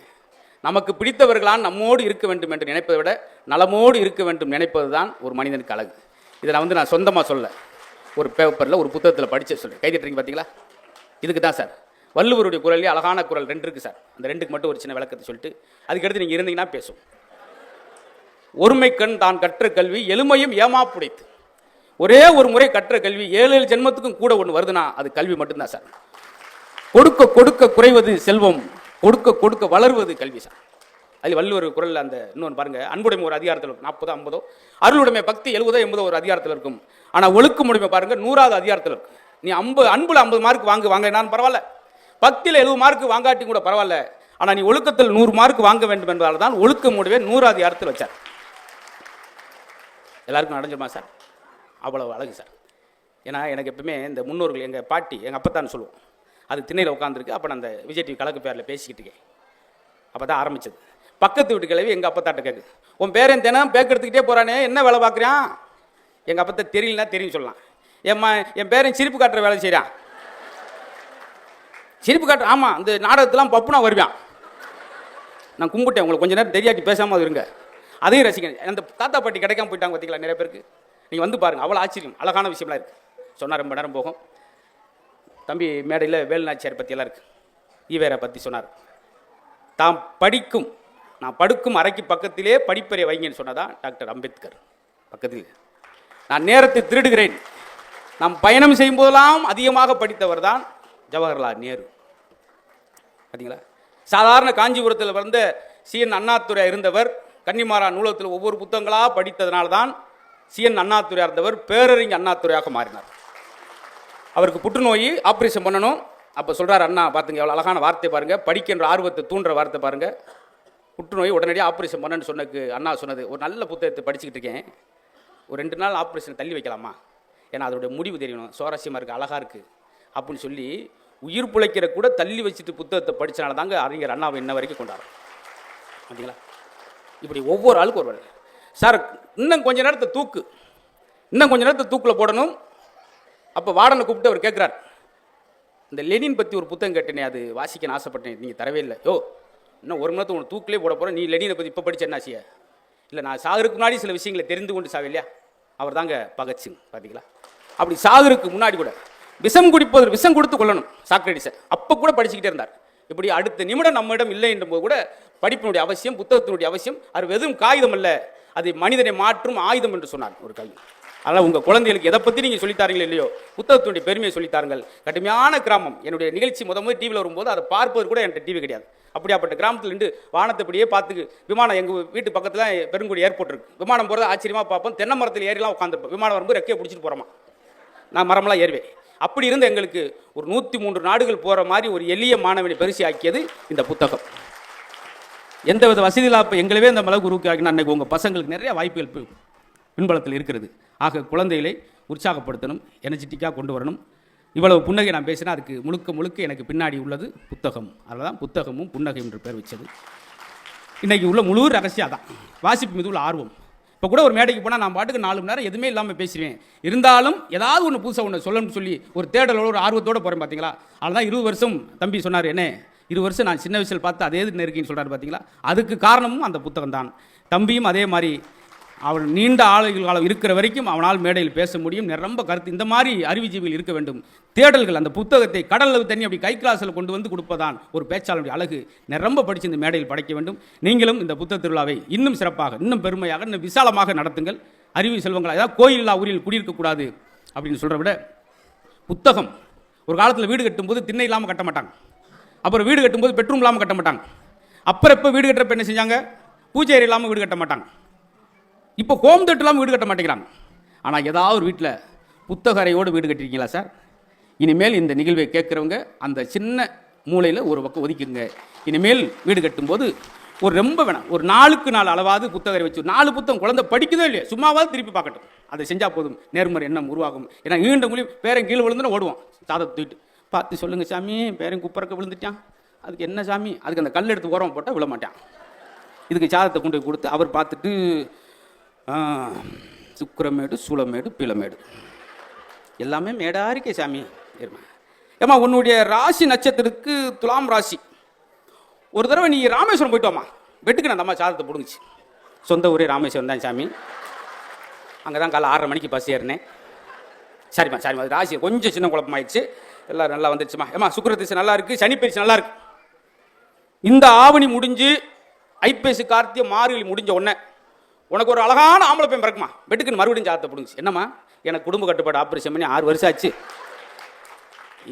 நமக்கு பிடித்தவர்களால் நம்மோடு இருக்க வேண்டும் என்று நினைப்பதை விட நலமோடு இருக்க வேண்டும் நினைப்பது தான் ஒரு மனிதனுக்கு அழகு. இதை நான் சொந்தமாக சொல்ல, ஒரு பேப்பரில் ஒரு புத்தகத்தில் படித்து சொல்லி கைதட்டுறீங்க பார்த்தீங்களா? இதுக்கு தான் சார் வள்ளுவருடைய குரல்லே அழகான குரல் 2 இருக்குது சார். அந்த 2க்கு மட்டும் ஒரு சின்ன விளக்கத்தை சொல்லிட்டு அதுக்கடுத்து நீங்கள் இருந்தீங்கன்னா பேசும். ஒருமை கண் தான் கற்ற கல்வி எளிமையும் ஏமாப்புடைத்து. ஒரே ஒரு முறை கற்ற கல்வி 7 ஜென்மத்துக்கும் கூட ஒன்று வருதுன்னா அது கல்வி மட்டும்தான் சார். கொடுக்க கொடுக்க குறைவது செல்வம், கொடுக்க கொடுக்க வளர்வது கல்வி சார். அது வள்ளுவர் குரலில் அந்த இன்னொன்று பாருங்க, அன்புடைமை ஒரு அதிகாரத்தில் இருக்கும் 40 50, அருளுடைமை பக்தி 70 80 ஒரு அதிகாரத்தில் இருக்கும். ஆனால் ஒழுக்கமுடைமை பாருங்க 100வது அதிகாரத்தில் இருக்கும். நீ அன்புல 50 மார்க் வாங்க நான் பரவாயில்ல, பக்தியில் 70 மார்க் வாங்காட்டி கூட பரவாயில்ல, ஆனால் நீ ஒழுக்கத்தில் 100 மார்க் வாங்க வேண்டும் என்பதால் தான் ஒழுக்கமுடைமை 100வது அதிகாரத்தில் வச்சார். எல்லாருக்கும் நடஞ்சிருமா சார்? அவ்வளவு அழகு சார். ஏன்னா எனக்கு எப்பவுமே இந்த முன்னோர்கள், எங்கள் பாட்டி எங்கள் அப்பத்தான்னு சொல்லுவோம், அது திண்ணையில் உட்காந்துருக்கு. அப்போ நான் அந்த விஜய் டிவி கலக்கு பேரில் பேசிக்கிட்டு இருக்கேன். அப்போ தான் ஆரம்பிச்சது. பக்கத்து வீட்டு கிழவி எங்கள் அப்பத்தாட்ட கேட்கு, உன் பேரன் தினம் பேக்கெடுத்துக்கிட்டே போகிறானே, என்ன வேலை பார்க்குறான்? எங்கள் அப்பத்தை தெரியலனா தெரியும் சொல்லலாம். என் பேரன் சிரிப்பு காட்டுற வேலை செய்கிறான், சிரிப்பு காட்டு. ஆமாம், அந்த நாடகத்தெல்லாம் பப்புனா வருவான். நான் கும்பிட்டேன், உங்களுக்கு கொஞ்ச நேரம் தெரியாட்டி பேசாமல் இருங்க, அதையும் ரசிக்கேன். அந்த தாத்தா பாட்டி கிடைக்காம போயிட்டாங்க பார்த்தீங்களா நிறைய பேருக்கு. நீங்கள் வந்து பாருங்கள், அவ்வளோ ஆச்சரியம், அழகான விஷயம்லாம் இருக்குது. சொன்னால் ரொம்ப நேரம் போகும். தம்பி மேடையில் வேலுநாச்சியார் பற்றியெல்லாம் இருக்குது. ஈவேரை பற்றி சொன்னார். தாம் படிக்கும், நான் படுக்கும் அறைக்கு பக்கத்திலே படிப்பறை வைங்கன்னு சொன்னதான் டாக்டர் அம்பேத்கர். பக்கத்தில் நான் நேரத்தை திருடுகிறேன். நாம் பயணம் செய்யும் போதெல்லாம் அதிகமாக படித்தவர் தான் ஜவஹர்லால் நேரு. பார்த்தீங்களா? சாதாரண காஞ்சிபுரத்தில் வந்த சிஎன் அண்ணாதுரை இருந்தவர் கன்னிமாரா நூலகத்தில் ஒவ்வொரு புத்தகங்களாக படித்ததனால்தான் சிஎன் அண்ணாதுரையாக இருந்தவர் பேரறிஞர் அண்ணாதுரையாக மாறினார். அவருக்கு புற்றுநோய் ஆப்ரேஷன் பண்ணணும். அப்போ சொல்கிறார் அண்ணா, பார்த்துங்க எவ்வளோ அழகான வார்த்தை பாருங்கள், படிக்கின்ற ஆர்வத்தை தூண்டுற வார்த்தை பாருங்கள். புற்றுநோய் உடனடியாக ஆப்ரேஷன் பண்ணன்னு சொன்னக்கு அண்ணா சொன்னது, ஒரு நல்ல புத்தகத்தை படிச்சுக்கிட்டு இருக்கேன், ஒரு 2 நாள் ஆப்ரேஷன் தள்ளி வைக்கலாமா, ஏன்னா அதோடைய முடிவு தெரியணும், சுவாரஸ்யமாக இருக்குது, அழகாக இருக்குது அப்படின்னு சொல்லி உயிர் பிழைக்கிற கூட தள்ளி வச்சுட்டு புத்தகத்தை படித்தனால தாங்க அறிஞர் அண்ணாவை இன்ன வரைக்கும் கொண்டாடுறோம். பார்த்தீங்களா? இப்படி ஒவ்வொரு ஆளுக்கு ஒருவர். சார் இன்னும் கொஞ்ச நேரத்தை தூக்கு, இன்னும் கொஞ்ச நேரத்தை தூக்கில் போடணும். அப்போ வார்டனை கூப்பிட்டு அவர் கேட்குறார், இந்த லெனின் பற்றி ஒரு புத்தகம் கேட்டேனே, அது வாசிக்கன்னு ஆசைப்பட்டேன், நீங்கள் தரவே இல்லை. யோ, இன்னும் 1 மணி நேரத்துக்கு உனக்கு தூக்கிலே போட போகிறேன், நீ லெனினை பற்றி இப்போ படிச்ச என்ன ஆசிய? இல்லை, நான் சாகருக்கு முன்னாடி சில விஷயங்களை தெரிந்து கொண்டு சாக இல்லையா? அவர் தாங்க பகத்சிங். பார்த்தீங்களா? அப்படி சாகருக்கு முன்னாடி கூட விஷம் குடிப்பது, விஷம் கொடுத்து கொள்ளணும் சாக்ரட்டிஸை, அப்போ கூட படிச்சுக்கிட்டே இருந்தார். இப்படி அடுத்த நிமிடம் நம்மிடம் இல்லை என்ற போது கூட படிப்பினுடைய அவசியம், புத்தகத்தினுடைய அவசியம். அது வெறும் காகிதம் அல்ல, அது மனிதனை மாற்றும் ஆயுதம் என்று சொன்னார் ஒரு கல்வி. அதனால் உங்கள் குழந்தைகளுக்கு எதை பற்றி நீங்கள் சொல்லித்தாருங்களோ இல்லையோ, புத்தகத்தினுடைய பெருமையை சொல்லித்தாருங்கள். கடுமையான கிராமம். என்னுடைய நிகழ்ச்சி முதல் டிவியில் வரும்போது அதை பார்ப்பது கூட என்கிட்ட டிவி கிடையாது. அப்படியாப்பட்ட கிராமத்தில் நின்று வானத்தை இப்படியே பார்த்துக்கு, விமானம் எங்கள் வீட்டு பக்கத்தில் பெருங்குடி ஏர்போர்ட் இருக்குது, விமானம் போகிறது ஆச்சரியமாக பார்ப்போம். தென்னை மரத்தில் ஏறிலாம் உட்காந்துருப்போம், விமானம் வரும்போது ரெக்கையை பிடிச்சிட்டு போகிறோமா, நான் மரமெல்லாம் ஏறுவேன். அப்படி இருந்து எங்களுக்கு ஒரு 103 நாடுகள் போகிற மாதிரி ஒரு எளிய மாணவனை பரிசு ஆக்கியது இந்த புத்தகம். எந்தவித வசதி இல்லாப்ப எங்களவே இந்த மலகு உருவாக்கினா அன்றைக்கு உங்கள் பசங்களுக்கு நிறைய வாய்ப்புகள் பின்பலத்தில் இருக்கிறது. ஆக குழந்தைகளை உற்சாகப்படுத்தணும், எனர்ஜெட்டிக்காக கொண்டு வரணும். இவ்வளவு புன்னகை நான் பேசினா அதுக்கு முழுக்க முழுக்க எனக்கு பின்னாடி உள்ளது புத்தகம். அதில் தான் புத்தகமும் புன்னகை என்று பேர் வச்சது. இன்றைக்கி உள்ள முழு ரகசியம் தான் வாசிப்பு மீது உள்ள ஆர்வம். இப்போ கூட ஒரு மேடைக்கு போனால் நான் பாட்டுக்கு 4 மணி நேரம் எதுவுமே இல்லாமல் பேசுவேன். இருந்தாலும் ஏதாவது ஒன்று புதுசாக ஒன்று சொல்லணும்னு சொல்லி ஒரு தேடலோட ஒரு ஆர்வத்தோடு போகிறேன். பார்த்தீங்களா? அதுதான் 20 வருஷம் தம்பி சொன்னார், என்ன 20 வருஷம் நான் சின்ன வயசில் பார்த்து அதே நெருக்கின்னு சொல்கிறார். பார்த்தீங்களா? அதுக்கு காரணமும் அந்த புத்தகம் தான். தம்பியும் அதே மாதிரி அவன் நீண்ட ஆளுகள் இருக்கிற வரைக்கும் அவனால் மேடையில் பேச முடியும். நிரம்ப கருத்து இந்த மாதிரி அறிவுஜீவிகள் இருக்க வேண்டும். தேடல்கள், அந்த புத்தகத்தை கடலில் தண்ணி அப்படி கை கிளாஸில் கொண்டு வந்து கொடுப்பதான் ஒரு பேச்சாளருடைய அழகு. நிரம்ப படித்து இந்த மேடையில் படைக்க வேண்டும். நீங்களும் இந்த புத்தக திருவிழாவை இன்னும் சிறப்பாக, இன்னும் பெருமையாக, இன்னும் விசாலமாக நடத்துங்கள். அறிவு செல்வங்கள், அதாவது கோயில்லா ஊரில் குடியிருக்கக்கூடாது அப்படின்னு சொல்கிற விட, புத்தகம் ஒரு காலத்தில் வீடு கட்டும்போது திண்ணை இல்லாமல் கட்ட மாட்டாங்க. அப்புறம் வீடு கட்டும்போது பெட்ரூம் இல்லாமல் கட்ட மாட்டாங்க. அப்புறம் எப்போ வீடு கட்டுறப்ப என்ன செஞ்சாங்க? பூஜை அறை இல்லாமல் வீடு கட்ட மாட்டாங்க. இப்போ ஹோம் தேட்டர் இல்லாமல் வீடு கட்ட மாட்டேங்கிறாங்க. ஆனால் ஏதாவது ஒரு வீட்டில் புத்தக அறையோடு வீடு கட்டிருக்கீங்களா சார்? இனிமேல் இந்த நிகழ்வை கேட்குறவங்க அந்த சின்ன மூலையில் ஒரு பக்கம் ஒதுக்குங்க. இனிமேல் வீடு கட்டும்போது ஒரு ரொம்ப வேணாம், ஒரு 4க்கு 4 அளவாவது புத்தகரை வச்சு 4 புத்தகம் குழந்தை படிக்கதோ இல்லையா சும்மாவாவது திருப்பி பார்க்கட்டும். அதை செஞ்சால் போதும், நேர்மறை எண்ணம் உருவாகும். ஏன்னா ஈண்ட மொழி பேரன் கீழே விழுந்துன்னு ஓடுவோம், சாதத்தை தூக்கிட்டு பார்த்து சொல்லுங்கள் சாமி, பேரன் குப்பரக்க விழுந்துட்டான், அதுக்கு என்ன சாமி, அதுக்கு அந்த கல் எடுத்து ஓரம் போட்டால் விழ மாட்டான். இதுக்கு சாதத்தை கொண்டு கொடுத்து அவர் பார்த்துட்டு சுக்கிரமேடு, சூளமேடு, பீளமேடு எல்லாமே மேடா இருக்கே சாமி. ஏமா உன்னுடைய ராசி நட்சத்திரத்துக்கு துலாம் ராசி. ஒரு தடவை நீ ராமேஸ்வரம் போயிட்டு வாமா, வெட்டுக்கு நான் அம்மா சாதத்தை பிடுங்குச்சு. சொந்த ஊரே ராமேஸ்வரம் தான் சாமி. அங்கே தான் காலை 6:30 மணிக்கு பஸ் ஏறினேன். சரிம்மா சரிம்மா, அது ராசி கொஞ்சம் சின்ன குழப்பமாயிடுச்சு, எல்லாம் நல்லா வந்துடுச்சுமா. ஏமா சுக்கிர திசை நல்லா இருக்குது, சனி பயிற்சி நல்லா இருக்கு. இந்த ஆவணி முடிஞ்சு ஐப்பசி கார்த்திகை மார்கழி முடிஞ்ச உடனே உனக்கு ஒரு அழகான ஆம்பளை பையன் பிறக்குமா, வெட்டுக்குன்னு மறுபடியும் சாதத்தை பிடுங்குச்சு. என்னம்மா, எனக்கு குடும்ப கட்டுப்பாடு ஆப்ரேஷன் பண்ணி 6 வருஷம் ஆச்சு.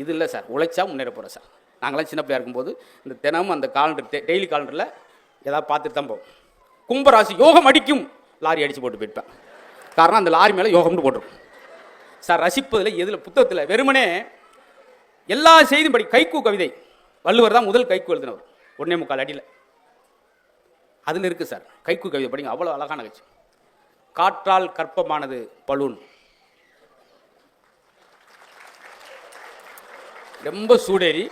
இது இல்லை சார், உழைச்சா முன்னேற போகிறேன் சார். நாங்களாம் சின்ன பிள்ளையா இருக்கும்போது இந்த தினமும் அந்த காலண்டர், டெய்லி காலண்டரில் ஏதாவது பார்த்துட்டு தான் போவோம். கும்பராசி யோகம் அடிக்கும், லாரி அடித்து போட்டு போயிட்டேன். காரணம் அந்த லாரி மேலே யோகம்னு போட்டிருக்கும் சார். ரசிப்பதில் எதில் புத்தகத்தில் வெறுமனே எல்லா செய்தியும் படி. கைக்கூ கவிதை வள்ளுவர் தான் முதல் கைக்கூ எழுதினவர், 1.25 அடியில். அதில் இருக்குது சார், கைக்கூ கவிதை படிங்க, அவ்வளோ அழகான கட்சி. காற்றால் கற்பமானது பலூன், ரொம்ப சூடேறி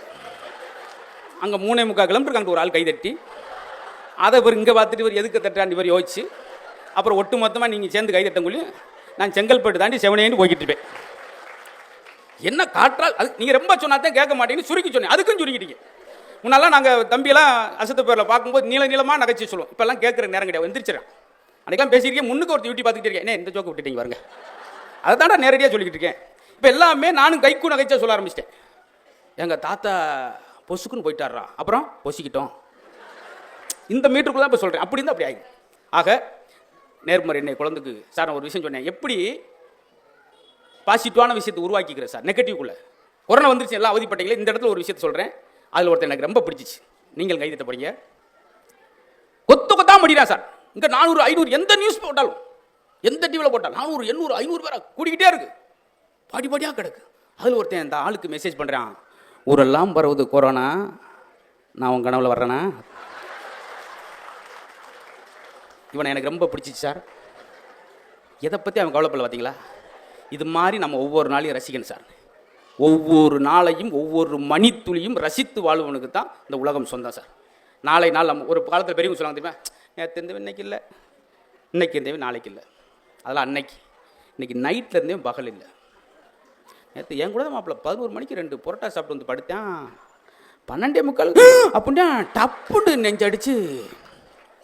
அங்கே 3.25 கிலோமீட்டருக்கு அங்கே ஒரு ஆள் கைதட்டி, அதை இவர் இங்கே பார்த்துட்டு இவர் எதுக்கு தட்டாண்டு இவர் யோசிச்சு, அப்புறம் ஒட்டு மொத்தமாக நீங்கள் சேர்ந்து கைதட்டங்கொள்ளி நான் செங்கல்பட்டு தாண்டி செவனேன்னு போய்கிட்டு இருப்பேன். என்ன காற்றால் அது நீங்கள் ரொம்ப சொன்னாதான் கேட்க மாட்டீங்கன்னு சுருக்கி சொன்னேன், அதுக்கும் சுருக்கிட்டீங்க. முன்னெல்லாம் நாங்கள் தம்பியெல்லாம் அசத்து பேரில் பார்க்கும்போது நீளமாக நகைச்சி சொல்லுவோம். இப்போல்லாம் கேட்குற நேரம் கிடையாது, எந்திரிச்சிடறேன். அன்றைக்கெல்லாம் பேசியிருக்கேன், முன்னுக்கு ஒருத்தர் யூட்டி பார்த்துக்கிட்டே இருக்கேன், என்ன இந்த ஜோக்கை விட்டுட்டீங்க பாருங்க. அதை தாண்டா நேரடியாக சொல்லிக்கிட்டு இருக்கேன். இப்போ எல்லாமே நானும் கைக்கும் நகைச்சா சொல்ல ஆரம்பிச்சிட்டேன். எங்கள் தாத்தா பொசுக்குன்னு போயிட்டாரா, அப்புறம் பொசிக்கிட்டோம். இந்த மீட்டருக்குள்ள தான் இப்போ சொல்கிறேன். அப்படி இருந்தால் அப்படி ஆகிடும். ஆக நேர்மறை என்னை குழந்தைக்கு சார் நான் ஒரு விஷயம் சொன்னேன், எப்படி பாசிட்டிவான விஷயத்தை உருவாக்கிக்கிறேன் சார் நெகட்டிவ்க்குள்ளே. கொரோனா வந்துருச்சு, எல்லாம் அவதிப்பட்டீங்களே. இந்த இடத்துல ஒரு விஷயத்தை சொல்கிறேன், அதில் ஒருத்தர் எனக்கு ரொம்ப பிடிச்சிச்சு, நீங்கள் கைதிட்ட போறீங்க. கொத்தா முடியலாம் சார். இங்கே 400 500 எந்த நியூஸ் போட்டாலும், எந்த டிவியில் போட்டாலும் 400 800 500 பேரா கூடிக்கிட்டே இருக்கு, படிப்படியாக கிடக்கு. அதில் ஒருத்தன் இந்த ஆளுக்கு மெசேஜ் பண்ணுறான், ஊரெல்லாம் பரவுது கொரோனா, நான் உன் கனவுல வர்றேனா. இவனை எனக்கு ரொம்ப பிடிச்சிச்சு சார். எதை பற்றி அவன் கவலைப்படல பார்த்தீங்களா. இது மாதிரி நம்ம ஒவ்வொரு நாளையும் ரசிக்கணும் சார். ஒவ்வொரு நாளையும் ஒவ்வொரு மணித்துளியும் ரசித்து வாழ்வனுக்கு தான் இந்த உலகம் சொந்தம் சார். நாளை நாள் நம்ம ஒரு காலத்தில் பெரியவங்க சொல்லுவாங்க தெரியுமா, நேற்று இருந்தவன் இன்னைக்கு இல்லை, இன்னைக்கு இருந்தவன் நாளைக்கு இல்லை. அதெல்லாம் அன்னைக்கு. இன்னைக்கு நைட்டில் இருந்தவன் பகல் இல்லை. நேற்று என் கூட தான் மாப்பிள்ள 11 மணிக்கு 2 புரோட்டா சாப்பிட்டு வந்து படுத்தேன், 12:45 அப்படின்னா டப்புன்னு நெஞ்சடிச்சு.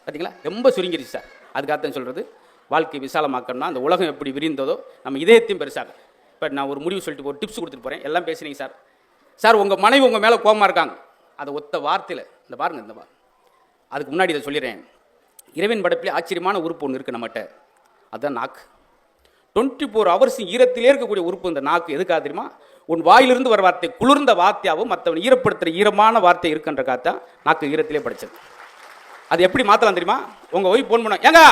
பார்த்தீங்களா, ரொம்ப சுருங்கிருச்சு சார். அதுக்காகத்தான் சொல்கிறது, வாழ்க்கை விசாலமாக்கணும்னா அந்த உலகம் எப்படி விரிந்ததோ நம்ம இதயத்தையும் பெருசாக. இப்போ நான் ஒரு முடிவு சொல்லிட்டு ஒரு டிப்ஸ் கொடுத்துட்டு போகிறேன், எல்லாம் பேசுனீங்க சார். சார் உங்கள் மனைவி உங்கள் மேலே கோபமாக இருக்காங்க, அதை ஒத்த வார்த்தையில் இந்த பாருங்க, இந்த அதுக்கு முன்னாடி இதை சொல்லிடுறேன். இறைவன் படைப்பிலே ஆச்சரியமான உறுப்பு ஒன்று இருக்குது நம்மகிட்ட, அதுதான் நாக்கு. 24 hours ஈரத்திலே இருக்கக்கூடிய உறுப்பு இந்த நாக்கு. எதுக்காக தெரியுமா, உன் வாயிலிருந்து வர வார்த்தை குளிர்ந்த வார்த்தையாகவும் மற்றவன் ஈரப்படுத்துகிற ஈரமான வார்த்தை இருக்குன்ற காத்தான் நாக்கு ஈரத்திலே படித்தது. அது எப்படி மாற்றலாம் தெரியுமா, உங்கள் ஒய்ஃப் ஃபோன் பண்ண, ஏங்க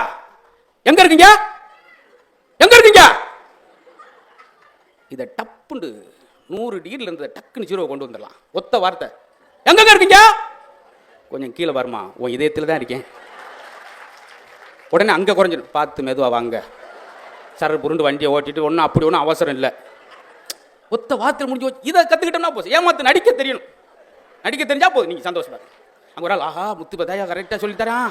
எங்கே இருக்கீங்க, எங்கே இருக்கீங்க, இதை டப்புண்டு 100 டிகிரில இருந்து டக்குன்னு 0 கொண்டு வந்துடலாம். ஒத்த வார்த்தை, எங்க இருக்கீங்க, கொஞ்சம் கீழே வருமா, உன் இதயத்தில் தான் இருக்கேன். உடனே அங்கே குறைஞ்சிடும், பார்த்து மெதுவாக வாங்க சார், புருண்டு வண்டியை ஓட்டிட்டு ஒன்றும் அப்படி ஒன்றும் அவசரம் இல்லை. ஒத்த வார்த்தை முடிஞ்சு போச்சு. இதை கற்றுக்கிட்டோம்னா போதும். ஏமாத்து நடிக்க தெரியணும், நடிக்க தெரிஞ்சா போதும், நீங்கள் சந்தோஷமா. அங்கே ஒரு ஆள், ஆஹா முத்து பதாயா கரெக்டாக சொல்லித்தரேன்